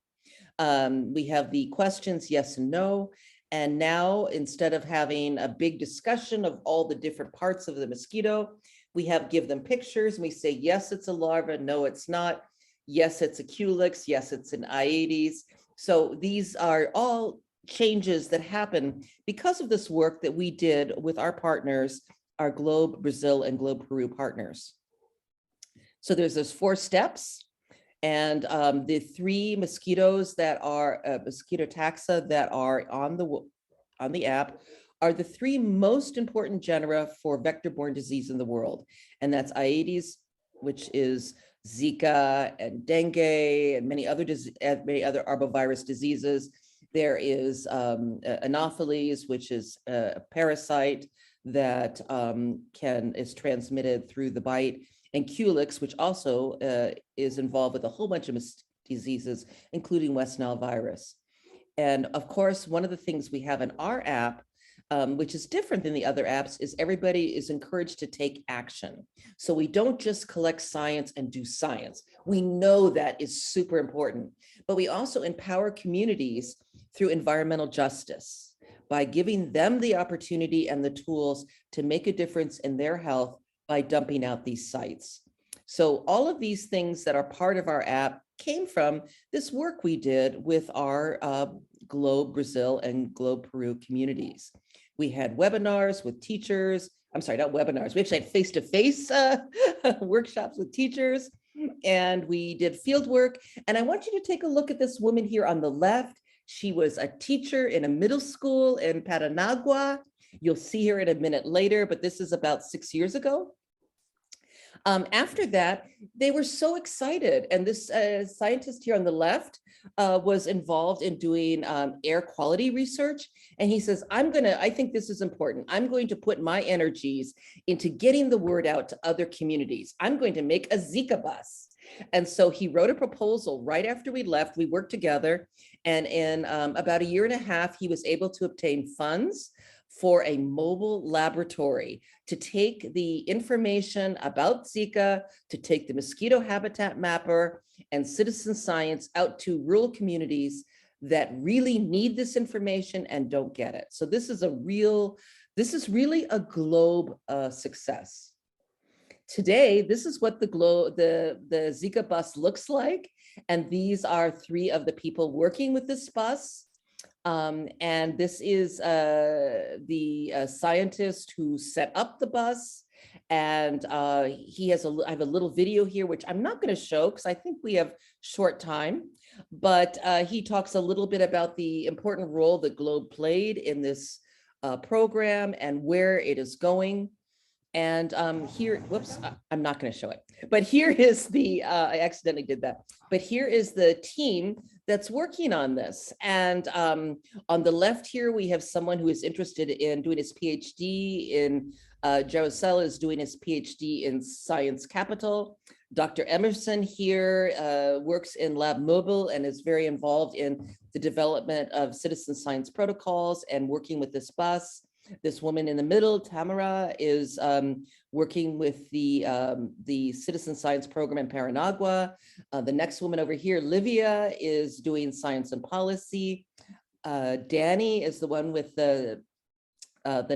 We have the questions, yes and no. And now instead of having a big discussion of all the different parts of the mosquito, we give them pictures and we say, yes, it's a larva. No, it's not. Yes, it's a Culex. Yes, it's an Aedes. So these are all changes that happen because of this work that we did with our partners, our Globe Brazil and Globe Peru partners. So there's those 4 steps, and the 3 mosquitoes that are mosquito taxa that are on the app are the 3 most important genera for vector-borne disease in the world, and that's Aedes, which is Zika and dengue and many other arbovirus diseases. There is Anopheles, which is a parasite that is transmitted through the bite, and Culex, which also is involved with a whole bunch of diseases, including West Nile virus. And of course, one of the things we have in our app, which is different than the other apps, is everybody is encouraged to take action. So we don't just collect science and do science. We know that is super important, but we also empower communities through environmental justice by giving them the opportunity and the tools to make a difference in their health by dumping out these sites. So all of these things that are part of our app came from this work we did with our Globe Brazil and Globe Peru communities. We had webinars with teachers. I'm sorry, not webinars. We actually had face-to-face workshops with teachers. and we did field work. And I want you to take a look at this woman here on the left. She was a teacher in a middle school in Paranagua. You'll see her in a minute later, but this is about 6 years ago. After that, they were so excited. And this scientist here on the left was involved in doing air quality research. And he says, I think this is important. I'm going to put my energies into getting the word out to other communities. I'm going to make a Zika bus. And so he wrote a proposal right after we left. We worked together. And in about 1.5 years, he was able to obtain funds for a mobile laboratory to take the information about Zika, to take the mosquito habitat mapper and citizen science out to rural communities that really need this information and don't get it. So this is really a globe success. Today, this is what the Zika bus looks like. And these are 3 of the people working with this bus. And this is the scientist who set up the bus. And I have a little video here, which I'm not going to show because I think we have short time. But he talks a little bit about the important role that Globe played in this program and where it is going. And here, whoops, I'm not going to show it. But here is I accidentally did that. But here is the team that's working on this. And on the left here, we have someone who is interested in doing his PhD in, Jarosel is doing his PhD in Science Capital. Dr. Emerson here works in Lab Mobile and is very involved in the development of citizen science protocols and working with this bus. This woman in the middle, Tamara, is working with the citizen science program in Paranagua. The next woman over here, Livia, is doing science and policy. Danny is the one with the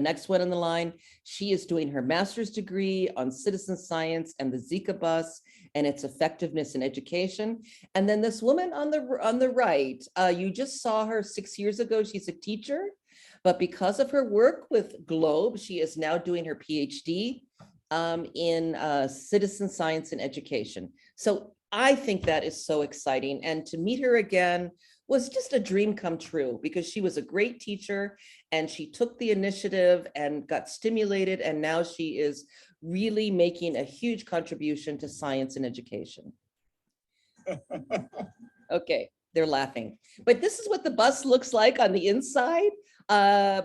next one in the line. She is doing her master's degree on citizen science and the Zika bus and its effectiveness in education. And then this woman on the right, you just saw her 6 years ago. She's a teacher. But because of her work with Globe, she is now doing her PhD in citizen science and education. So I think that is so exciting. And to meet her again was just a dream come true because she was a great teacher and she took the initiative and got stimulated. And now she is really making a huge contribution to science and education. Okay, they're laughing. But this is what the bus looks like on the inside.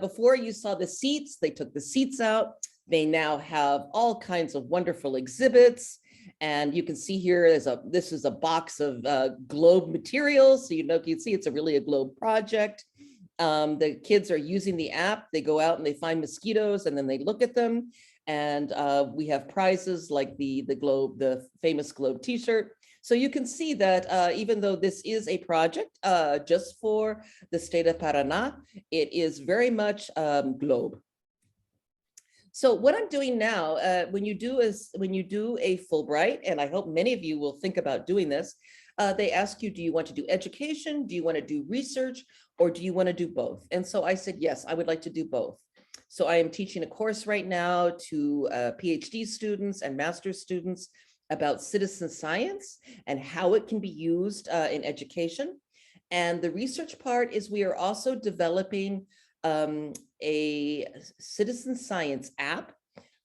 Before you saw the seats, they took the seats out. They now have all kinds of wonderful exhibits. And you can see here, this is a box of Globe materials. So you can see it's really a Globe project. The kids are using the app. They go out and they find mosquitoes and then they look at them. And we have prizes like the famous Globe t-shirt. So you can see that even though this is a project just for the state of Paraná, it is very much Globe. So what I'm doing now, when you do a Fulbright, and I hope many of you will think about doing this, they ask you, do you want to do education? Do you want to do research? Or do you want to do both? And so I said, yes, I would like to do both. So I am teaching a course right now to PhD students and master's students about citizen science and how it can be used in education. And the research part is we are also developing a citizen science app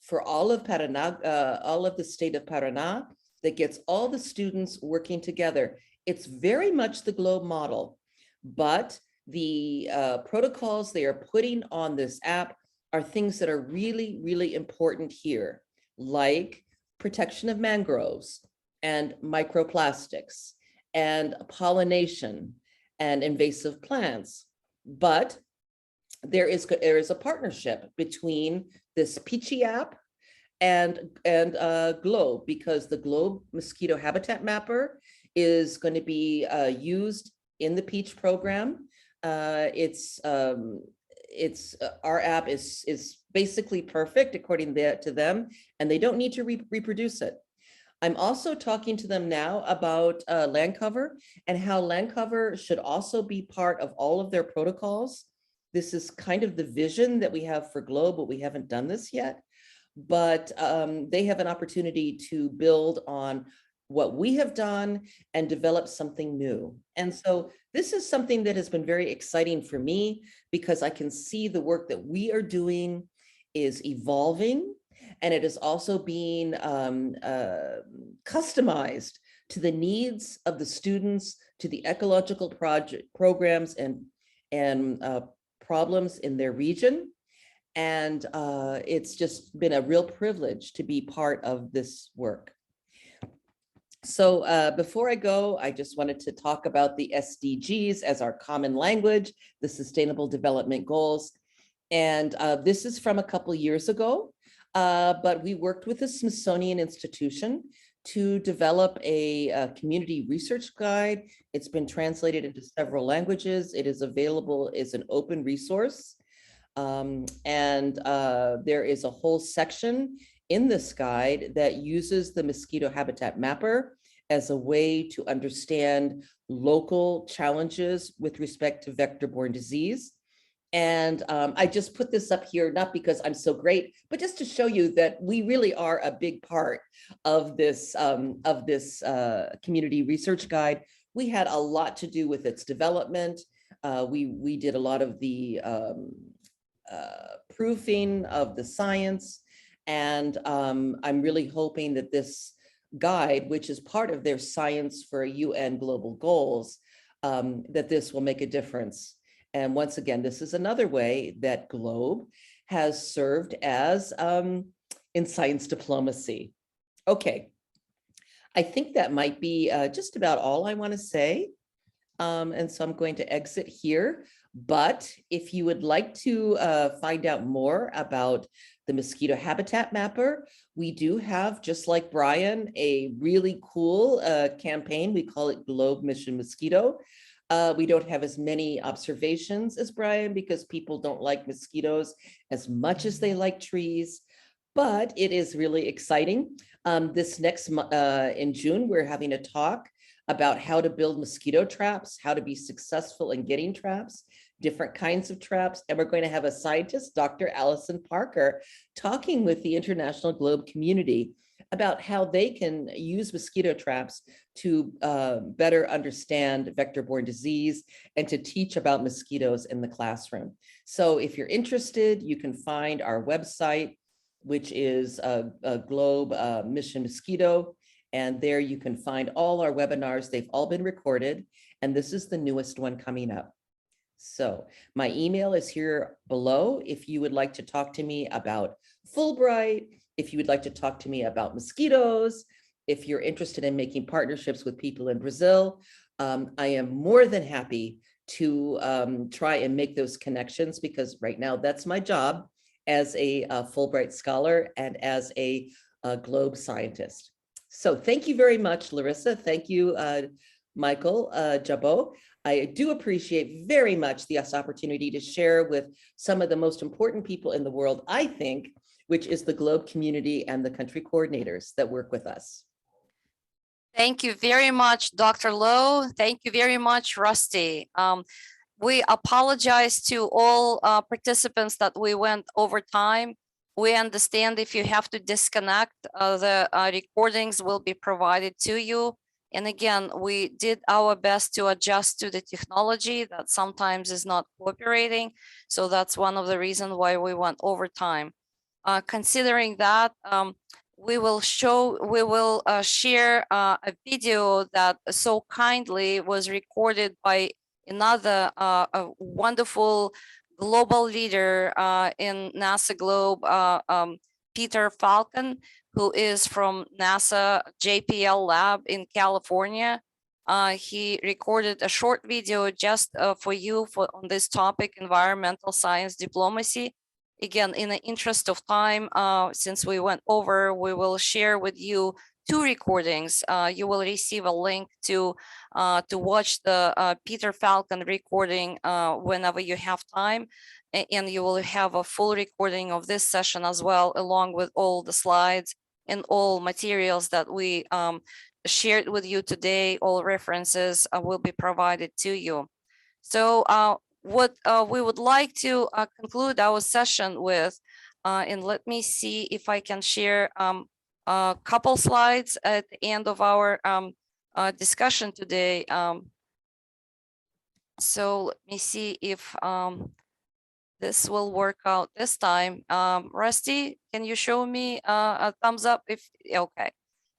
for all of Paraná, all of the state of Paraná that gets all the students working together. It's very much the Globe model, but the protocols they are putting on this app are things that are really, really important here, like protection of mangroves and microplastics and pollination and invasive plants. But there is a partnership between this Peachy app and Globe, because the Globe mosquito habitat mapper is going to be used in the Peach program. Our app is basically perfect according to them, and they don't need to reproduce it. I'm also talking to them now about land cover and how land cover should also be part of all of their protocols. This is kind of the vision that we have for Globe, but we haven't done this yet. But they have an opportunity to build on what we have done and develop something new. And so this is something that has been very exciting for me because I can see the work that we are doing is evolving, and it is also being customized to the needs of the students, to the ecological programs and problems in their region. And it's just been a real privilege to be part of this work. So before I go, I just wanted to talk about the SDGs as our common language, the Sustainable Development Goals. And this is from a couple years ago, but we worked with the Smithsonian Institution to develop a community research guide. It's been translated into several languages. It is available as an open resource. There is a whole section in this guide that uses the mosquito habitat mapper as a way to understand local challenges with respect to vector-borne disease. And I just put this up here, not because I'm so great, but just to show you that we really are a big part of this community research guide. We had a lot to do with its development. We did a lot of the proofing of the science. And I'm really hoping that this guide, which is part of their Science for UN Global Goals, that this will make a difference. And once again, this is another way that GLOBE has served as in science diplomacy. Okay, I think that might be just about all I want to say. And so I'm going to exit here. But if you would like to find out more about the mosquito habitat mapper, we do have, just like Brian, a really cool campaign. We call it Globe Mission Mosquito. We don't have as many observations as Brian because people don't like mosquitoes as much as they like trees, but it is really exciting. This next in June, we're having a talk about how to build mosquito traps, how to be successful in getting traps, different kinds of traps. And we're going to have a scientist, Dr. Allison Parker, talking with the international GLOBE community about how they can use mosquito traps to better understand vector-borne disease and to teach about mosquitoes in the classroom. So if you're interested, you can find our website, which is GLOBE Mission Mosquito. And there you can find all our webinars. They've all been recorded. And this is the newest one coming up. So my email is here below if you would like to talk to me about Fulbright, if you would like to talk to me about mosquitoes, if you're interested in making partnerships with people in Brazil, I am more than happy to try and make those connections because right now that's my job as a Fulbright scholar and as a GLOBE scientist. So thank you very much, Larissa. Thank you, Michael Jabot. I do appreciate very much this opportunity to share with some of the most important people in the world, I think, which is the GLOBE community and the country coordinators that work with us. Thank you very much, Dr. Lowe. Thank you very much, Rusty. We apologize to all participants that we went over time. We understand if you have to disconnect, the recordings will be provided to you. And again, we did our best to adjust to the technology that sometimes is not cooperating. So that's one of the reasons why we went over time. Considering that, we will share a video that so kindly was recorded by another a wonderful global leader in NASA GLOBE, Peter Falcon, who is from NASA JPL lab in California. He recorded a short video just for you on this topic, environmental science diplomacy. Again, in the interest of time, since we went over, we will share with you 2 recordings. You will receive a link to watch the Peter Falcon recording whenever you have time. And you will have a full recording of this session as well, along with all the slides and all materials that we shared with you today. All references will be provided to you. So what we would like to conclude our session with, and let me see if I can share a couple slides at the end of our discussion today. So let me see if this will work out this time. Rusty, can you show me a thumbs up if, okay.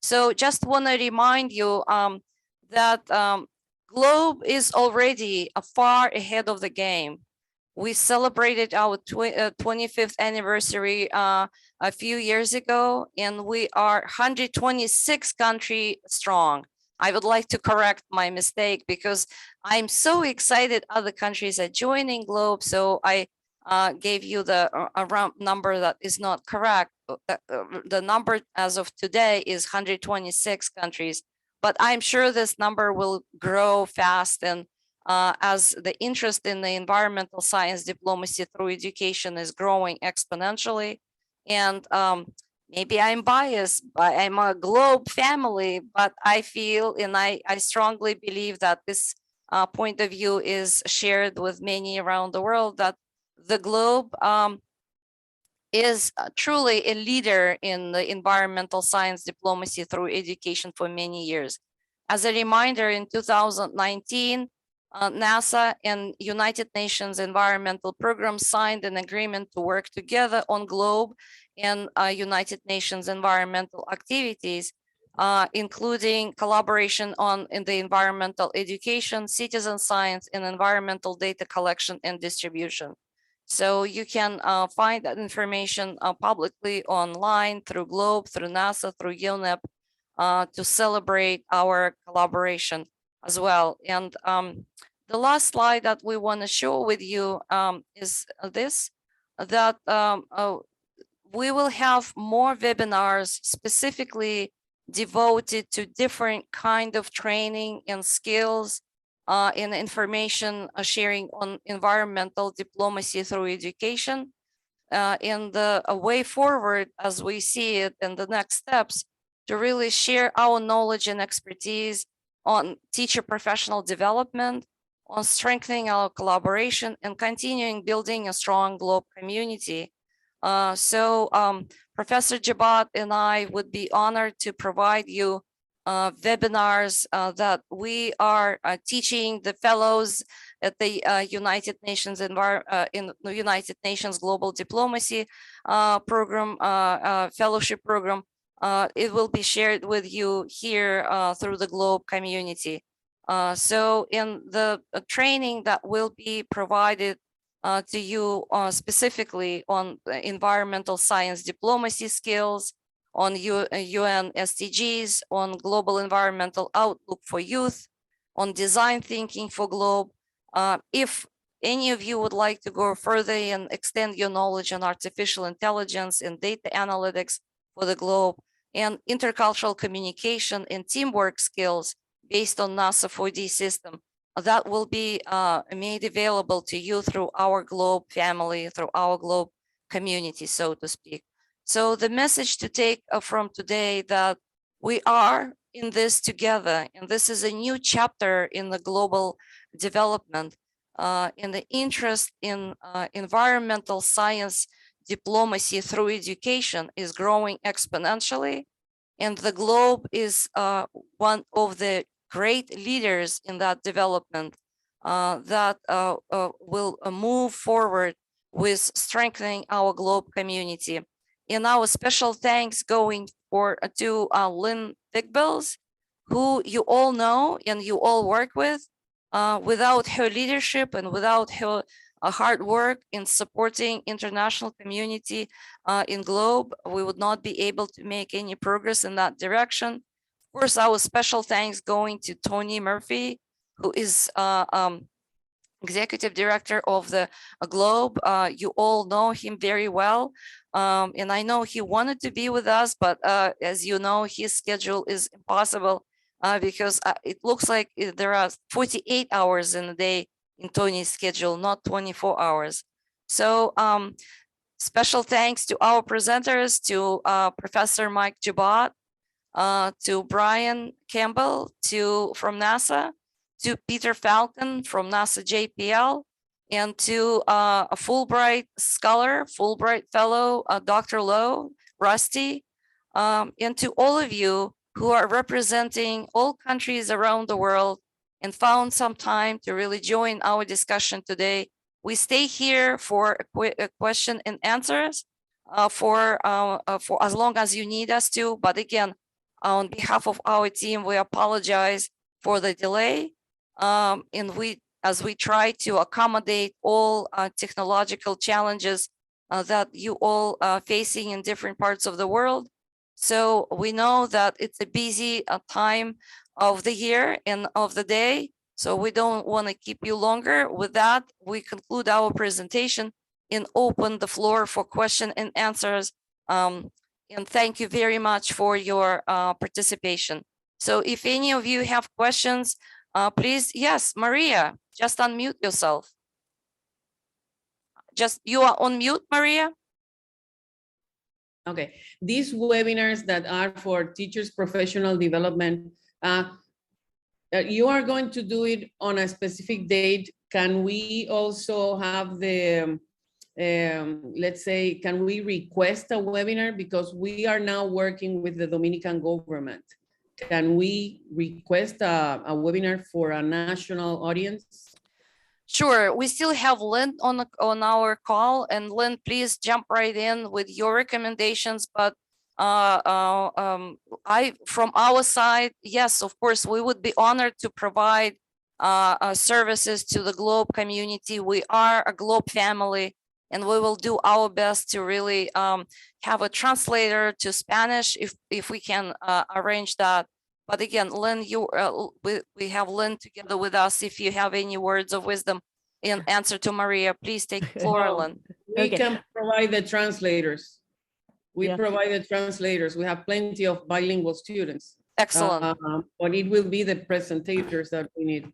So just want to remind you that Globe is already far ahead of the game. We celebrated our 25th anniversary a few years ago, and we are 126 country strong. I would like to correct my mistake because I'm so excited other countries are joining Globe. So I gave you the round number that is not correct. The number as of today is 126 countries, but I'm sure this number will grow fast, and as the interest in the environmental science diplomacy through education is growing exponentially. And maybe I'm biased, but I'm a Globe family, but I feel and I strongly believe that this point of view is shared with many around the world, that the Globe is truly a leader in the environmental science diplomacy through education for many years. As a reminder, in 2019, NASA and United Nations Environmental Program signed an agreement to work together on Globe and United Nations environmental activities, including collaboration in the environmental education, citizen science, and environmental data collection and distribution. So you can find that information publicly online through Globe, through NASA, through UNEP, to celebrate our collaboration as well. And the last slide that we want to show with you is this, that we will have more webinars specifically devoted to different kind of training and skills in information sharing on environmental diplomacy through education. In the way forward, as we see it in the next steps, to really share our knowledge and expertise on teacher professional development, on strengthening our collaboration, and continuing building a strong Globe community. Professor Jabat and I would be honored to provide you webinars that we are teaching the fellows at the United Nations in the United Nations Global Diplomacy Program, fellowship program. It will be shared with you here through the Globe community. So in the training that will be provided to you specifically on environmental science diplomacy skills, on UN SDGs, on global environmental outlook for youth, on design thinking for Globe. If any of you would like to go further and extend your knowledge on artificial intelligence and data analytics for the Globe, and intercultural communication and teamwork skills based on NASA 4D system, that will be made available to you through our Globe family, through our Globe community, so to speak. So the message to take from today, that we are in this together, and this is a new chapter in the global development, in the interest in environmental science diplomacy through education is growing exponentially, and the Globe is one of the great leaders in that development that will move forward with strengthening our Globe community. And our special thanks going to Lynn Bigbills, who you all know and you all work with. Without her leadership and without her hard work in supporting international community in Globe, we would not be able to make any progress in that direction. Of course, our special thanks going to Tony Murphy, who is executive director of the Globe. You all know him very well. And I know he wanted to be with us, but as you know, his schedule is impossible because it looks like there are 48 hours in a day in Tony's schedule, not 24 hours. So special thanks to our presenters, to Professor Mike Jabat, to Brian Campbell from NASA, to Peter Falcon from NASA JPL, and to a Fulbright scholar, Fulbright fellow, Dr. Lowe, Rusty, And to all of you who are representing all countries around the world and found some time to really join our discussion today. We stay here for a question and answers for as long as you need us to. But again, on behalf of our team, we apologize for the delay. And as we try to accommodate all technological challenges that you all are facing in different parts of the world. So we know that it's a busy time of the year and of the day. So we don't want to keep you longer. With that, we conclude our presentation and open the floor for question and answers. And thank you very much for your participation. So if any of you have questions, please, yes, Maria, just unmute yourself. Just, you are on mute, Maria? Okay, these webinars that are for teachers' professional development, you are going to do it on a specific date. Can we also have the, let's say, can we request a webinar? Because we are now working with the Dominican government. Can we request a webinar for a national audience? Sure, we still have Lynn on our call, and Lynn, please jump right in with your recommendations. But from our side, yes, of course, we would be honored to provide services to the Globe community. We are a Globe family, and we will do our best to really have a translator to Spanish if we can arrange that. But again, Lynn, we have Lynn together with us. If you have any words of wisdom in answer to Maria, please take the floor, Lynn. We can provide the translators. We provide the translators. We have plenty of bilingual students. Excellent. But it will be the presentators that we need.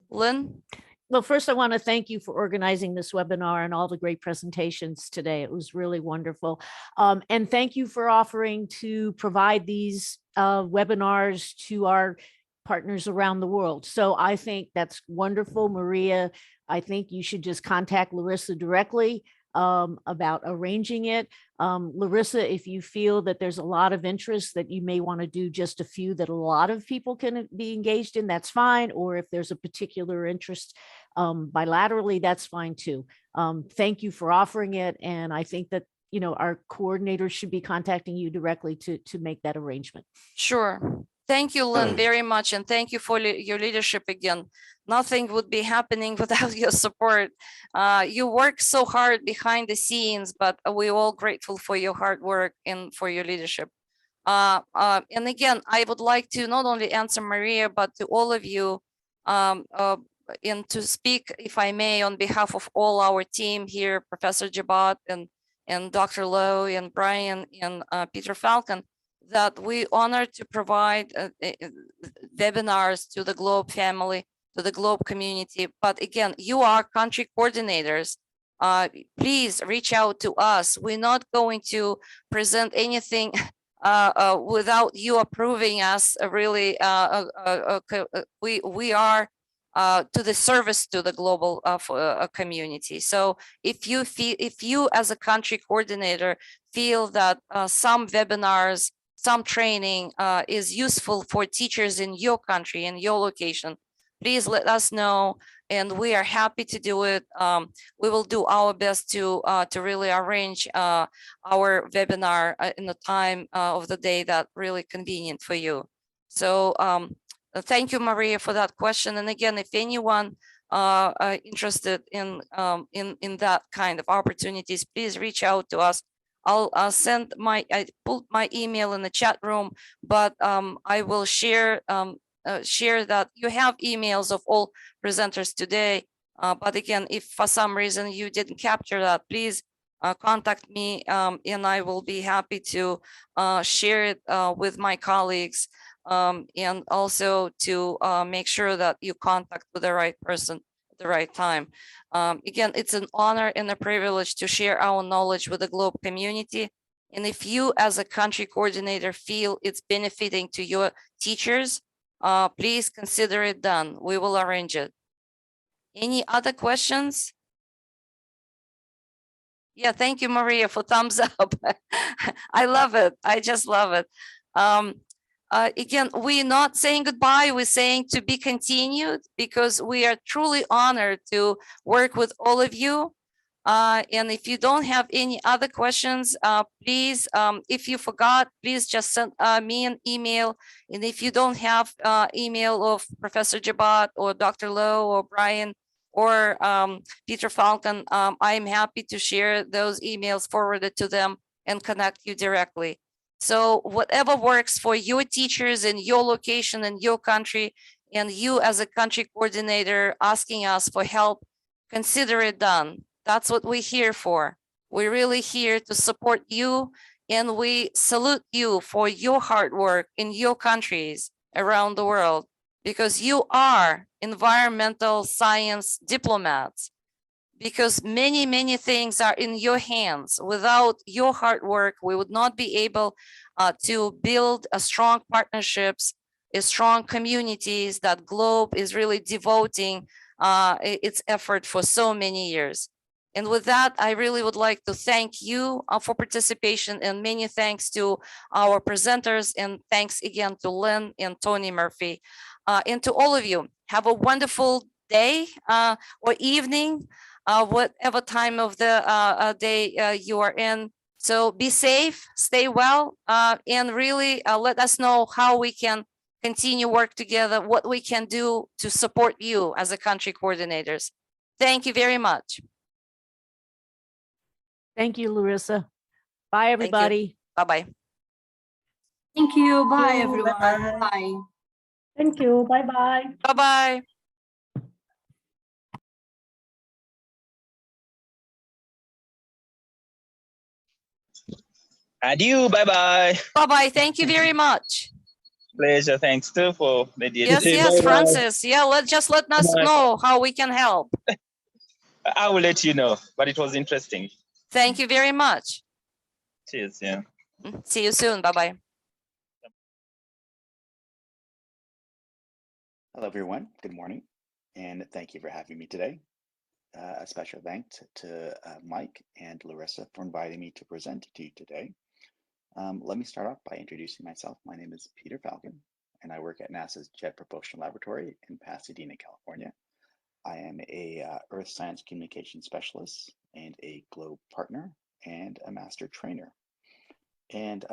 Lynn? Well, first, I want to thank you for organizing this webinar and all the great presentations today. It was really wonderful. And thank you for offering to provide these webinars to our partners around the world. So I think that's wonderful. Maria, I think you should just contact Larissa directly about arranging it. Larissa, if you feel that there's a lot of interest that you may want to do just a few that a lot of people can be engaged in, that's fine. Or if there's a particular interest bilaterally, that's fine too. Thank you for offering it. And I think that, you know, our coordinators should be contacting you directly to make that arrangement. Sure. Thank you, Lynn, very much. And thank you for your leadership again. Nothing would be happening without your support. You work so hard behind the scenes, but we're all grateful for your hard work and for your leadership. And again, I would like to not only answer Maria, but to all of you, and to speak, if I may, on behalf of all our team here, Professor Jabat and Dr. Lowe and Brian and Peter Falcon, that we honor to provide webinars to the Globe family, to the Globe community. But again, you are country coordinators. Please reach out to us. We're not going to present anything without you approving us. Really, we are to the service to the global community. So if you as a country coordinator feel that some webinars, some training is useful for teachers in your country, in your location, please let us know, and we are happy to do it. We will do our best to really arrange our webinar in the time of the day that really convenient for you. So thank you, Maria, for that question. And again, if anyone interested in that kind of opportunities, please reach out to us. I'll send I put my email in the chat room, but I will share that you have emails of all presenters today. But again, if for some reason you didn't capture that, please contact me, and I will be happy to share it with my colleagues, and also to make sure that you contact with the right person at the right time. Again, it's an honor and a privilege to share our knowledge with the Globe community. And if you as a country coordinator feel it's benefiting to your teachers, please consider it done. We will arrange it. Any other questions? Yeah, thank you, Maria, for thumbs up. I love it. I just love it. Again, we're not saying goodbye. We're saying to be continued because we are truly honored to work with all of you. And if you don't have any other questions, please, if you forgot, please just send me an email. And if you don't have email of Professor Jabat or Dr. Lowe or Brian or Peter Falcon, I'm happy to share those emails forwarded to them and connect you directly. So whatever works for your teachers in your location and your country, and you as a country coordinator asking us for help, consider it done. That's what we're here for. We're really here to support you, and we salute you for your hard work in your countries around the world, because you are environmental science diplomats, because many, many things are in your hands. Without your hard work, we would not be able to build a strong partnerships, a strong communities that Globe is really devoting its effort for so many years. And with that, I really would like to thank you for participation, and many thanks to our presenters, and thanks again to Lynn and Tony Murphy. And to all of you, have a wonderful day or evening, whatever time of the day you are in. So be safe, stay well, and really let us know how we can continue work together, what we can do to support you as a country coordinators. Thank you very much. Thank you, Larissa. Bye, everybody. Bye-bye. Thank you. Bye, you. everyone. Bye-bye. Bye. Thank you. Bye-bye. Bye-bye. Adieu. Bye-bye. Bye-bye. Thank you very much. Pleasure. Thanks too for Yes, mediating. yes, Francis. Yeah, let us Bye. know how we can help. I will let you know, but it was interesting. Thank you very much. Cheers. Yeah. See you soon. Bye-bye. Hello, everyone. Good morning, and thank you for having me today. A special thanks to Mike and Larissa for inviting me to present to you today. Let me start off by introducing myself. My name is Peter Falcon, and I work at NASA's Jet Propulsion Laboratory in Pasadena, California. I am a Earth Science Communication Specialist and a Globe Partner and a Master Trainer. And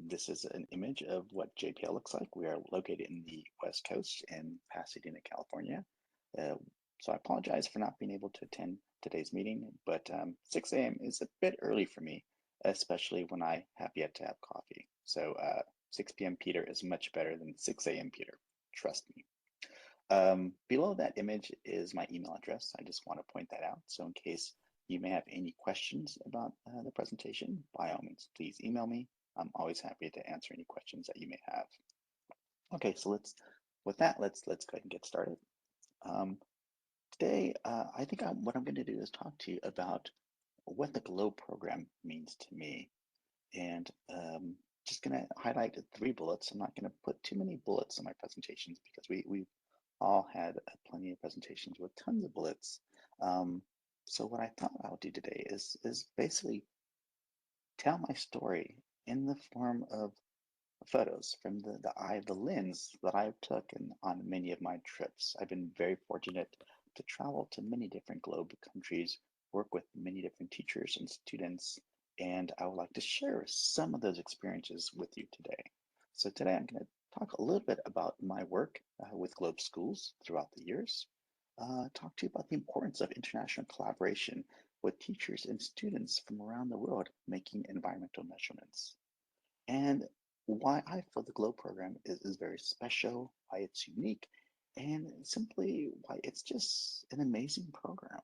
this is an image of what JPL looks like. We are located in the West Coast in Pasadena, California. So I apologize for not being able to attend today's meeting, but 6 a.m. is a bit early for me, especially when I have yet to have coffee. So 6 p.m. Peter is much better than 6 a.m. Peter, trust me. Below that image is my email address. I just want to point that out. So in case you may have any questions about the presentation, by all means, please email me. I'm always happy to answer any questions that you may have. Okay, so let's go ahead and get started. Today, I think what I'm going to do is talk to you about what the GLOBE program means to me. And just going to highlight 3 bullets. I'm not going to put too many bullets in my presentations because we've all had plenty of presentations with tons of bullets. So what I thought I would do today is basically tell my story in the form of photos from the eye of the lens that I took on many of my trips. I've been very fortunate to travel to many different GLOBE countries, work with many different teachers and students, and I would like to share some of those experiences with you today. So today I'm going to talk a little bit about my work with GLOBE schools throughout the years, talk to you about the importance of international collaboration with teachers and students from around the world making environmental measurements, and why I feel the GLOBE program is very special, why it's unique, and simply why it's just an amazing program.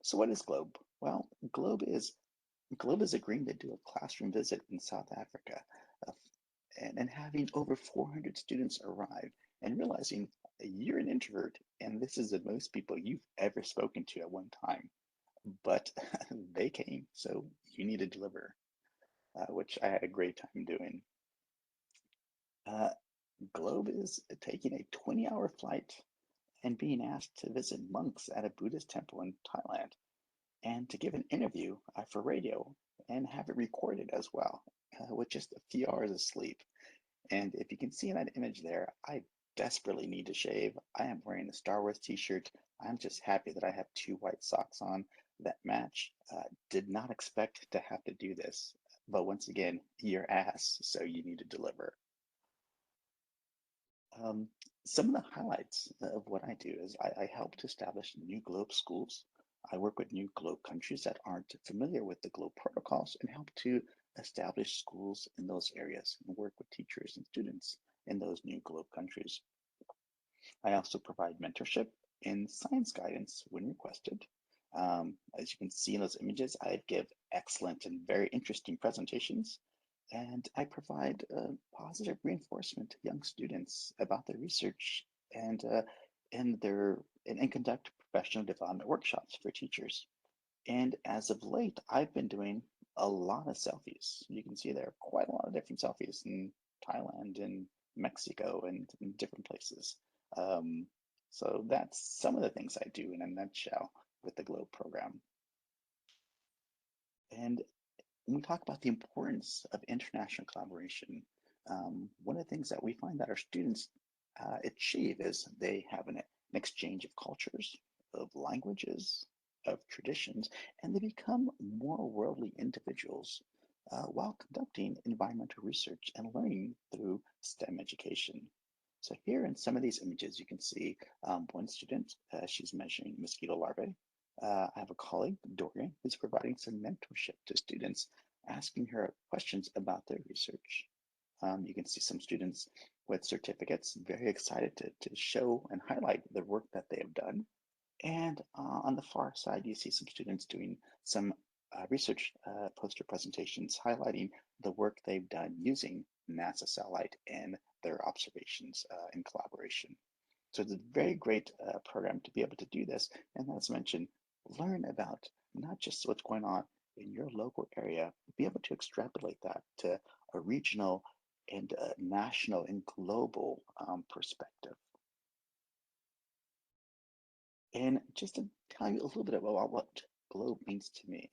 So what is GLOBE? Well, GLOBE is agreeing to do a classroom visit in South Africa and having over 400 students arrive and realizing you're an introvert and this is the most people you've ever spoken to at one time, but they came, so you need to deliver, which I had a great time doing. GLOBE is taking a 20-hour flight and being asked to visit monks at a Buddhist temple in Thailand and to give an interview for radio and have it recorded as well with just a few hours of sleep. And if you can see in that image there, I desperately need to shave. I am wearing a Star Wars t-shirt. I'm just happy that I have 2 white socks on that match. Did not expect to have to do this, but once again, you're asked, so you need to deliver. Some of the highlights of what I do is I help to establish new GLOBE schools. I work with new GLOBE countries that aren't familiar with the GLOBE protocols and help to establish schools in those areas and work with teachers and students in those new GLOBE countries. I also provide mentorship and science guidance when requested. As you can see in those images, I give excellent and very interesting presentations, and I provide positive reinforcement to young students about their research and conduct professional development workshops for teachers. And as of late, I've been doing a lot of selfies. You can see there are quite a lot of different selfies in Thailand and Mexico and in different places. So that's some of the things I do in a nutshell with the GLOBE program. And when we talk about the importance of international collaboration, one of the things that we find that our students achieve is they have an exchange of cultures, of languages, of traditions, and they become more worldly individuals while conducting environmental research and learning through STEM education. So here in some of these images, you can see one student, she's measuring mosquito larvae. I have a colleague, Dorian, who's providing some mentorship to students, asking her questions about their research. You can see some students with certificates, very excited to show and highlight the work that they have done. And on the far side, you see some students doing some research poster presentations highlighting the work they've done using NASA satellite and their observations in collaboration. So it's a very great program to be able to do this. And as mentioned, learn about not just what's going on in your local area, be able to extrapolate that to a regional and national and global perspective. And just to tell you a little bit about what GLOBE means to me.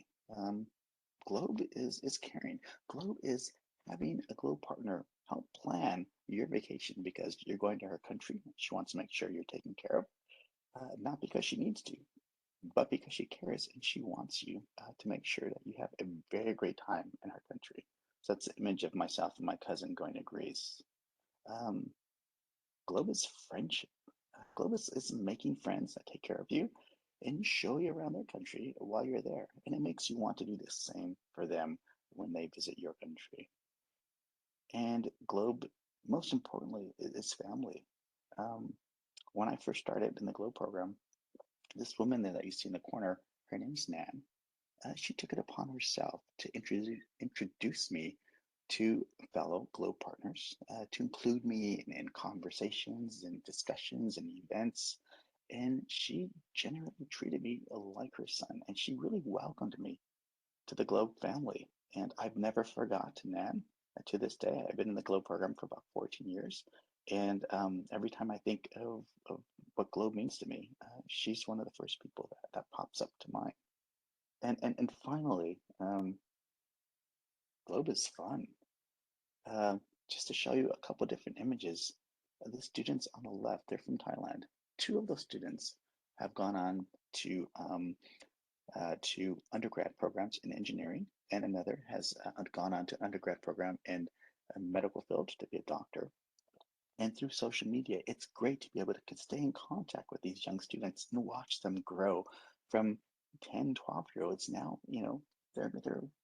GLOBE is caring. GLOBE is having a GLOBE partner help plan your vacation because you're going to her country. She wants to make sure you're taken care of, not because she needs to, but because she cares and she wants you to make sure that you have a very great time in her country. So that's an image of myself and my cousin going to Greece. GLOBE is friendship. GLOBE is making friends that take care of you and show you around their country while you're there. And it makes you want to do the same for them when they visit your country. And GLOBE, most importantly, is family. When I first started in the GLOBE program, this woman there that you see in the corner, her name's Nan. She took it upon herself to introduce me to fellow GLOBE partners, to include me in conversations and discussions and events. And she generally treated me like her son, and she really welcomed me to the GLOBE family. And I've never forgotten Nan. To this day, I've been in the GLOBE program for about 14 years. And every time I think of what GLOBE means to me, she's one of the first people that pops up to mind. And finally, GLOBE is fun. Just to show you a couple different images, the students on the left, they're from Thailand. 2 of those students have gone on to undergrad programs in engineering, and another has gone on to an undergrad program in a medical field to be a doctor. And through social media, it's great to be able to stay in contact with these young students and watch them grow from 10, 12-year-olds now, they're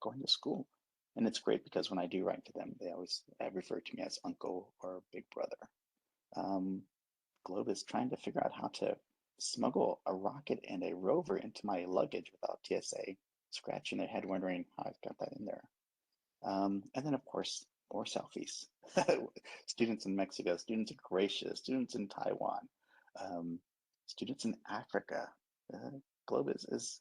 going to school. And it's great because when I do write to them, they always refer to me as uncle or big brother. GLOBE is trying to figure out how to smuggle a rocket and a rover into my luggage without TSA scratching their head wondering how I've got that in there. And then, of course, more selfies. Students in Mexico, students in Croatia, students in Taiwan, students in Africa. GLOBE is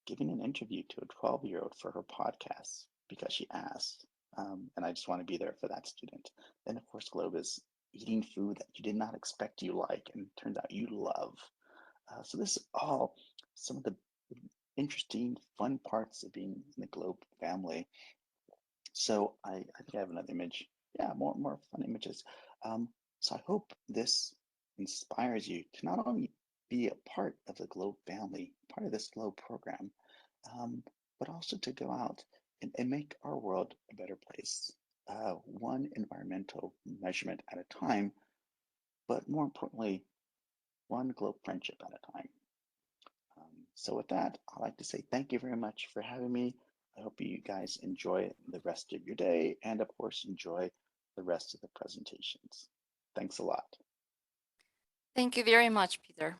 giving an interview to a 12-year-old for her podcast because she asked. And I just want to be there for that student. Then, of course, GLOBE is eating food that you did not expect you like and turns out you love. So this is all some of the interesting, fun parts of being in the Globe family. So I think I have another image. Yeah, more fun images. So I hope this inspires you to not only be a part of the Globe family, part of this Globe program, but also to go out and make our world a better place, one environmental measurement at a time, but more importantly, one Globe friendship at a time. So with that, I'd like to say thank you very much for having me. I hope you guys enjoy the rest of your day and of course enjoy the rest of the presentations. Thanks a lot. Thank you very much, Peter.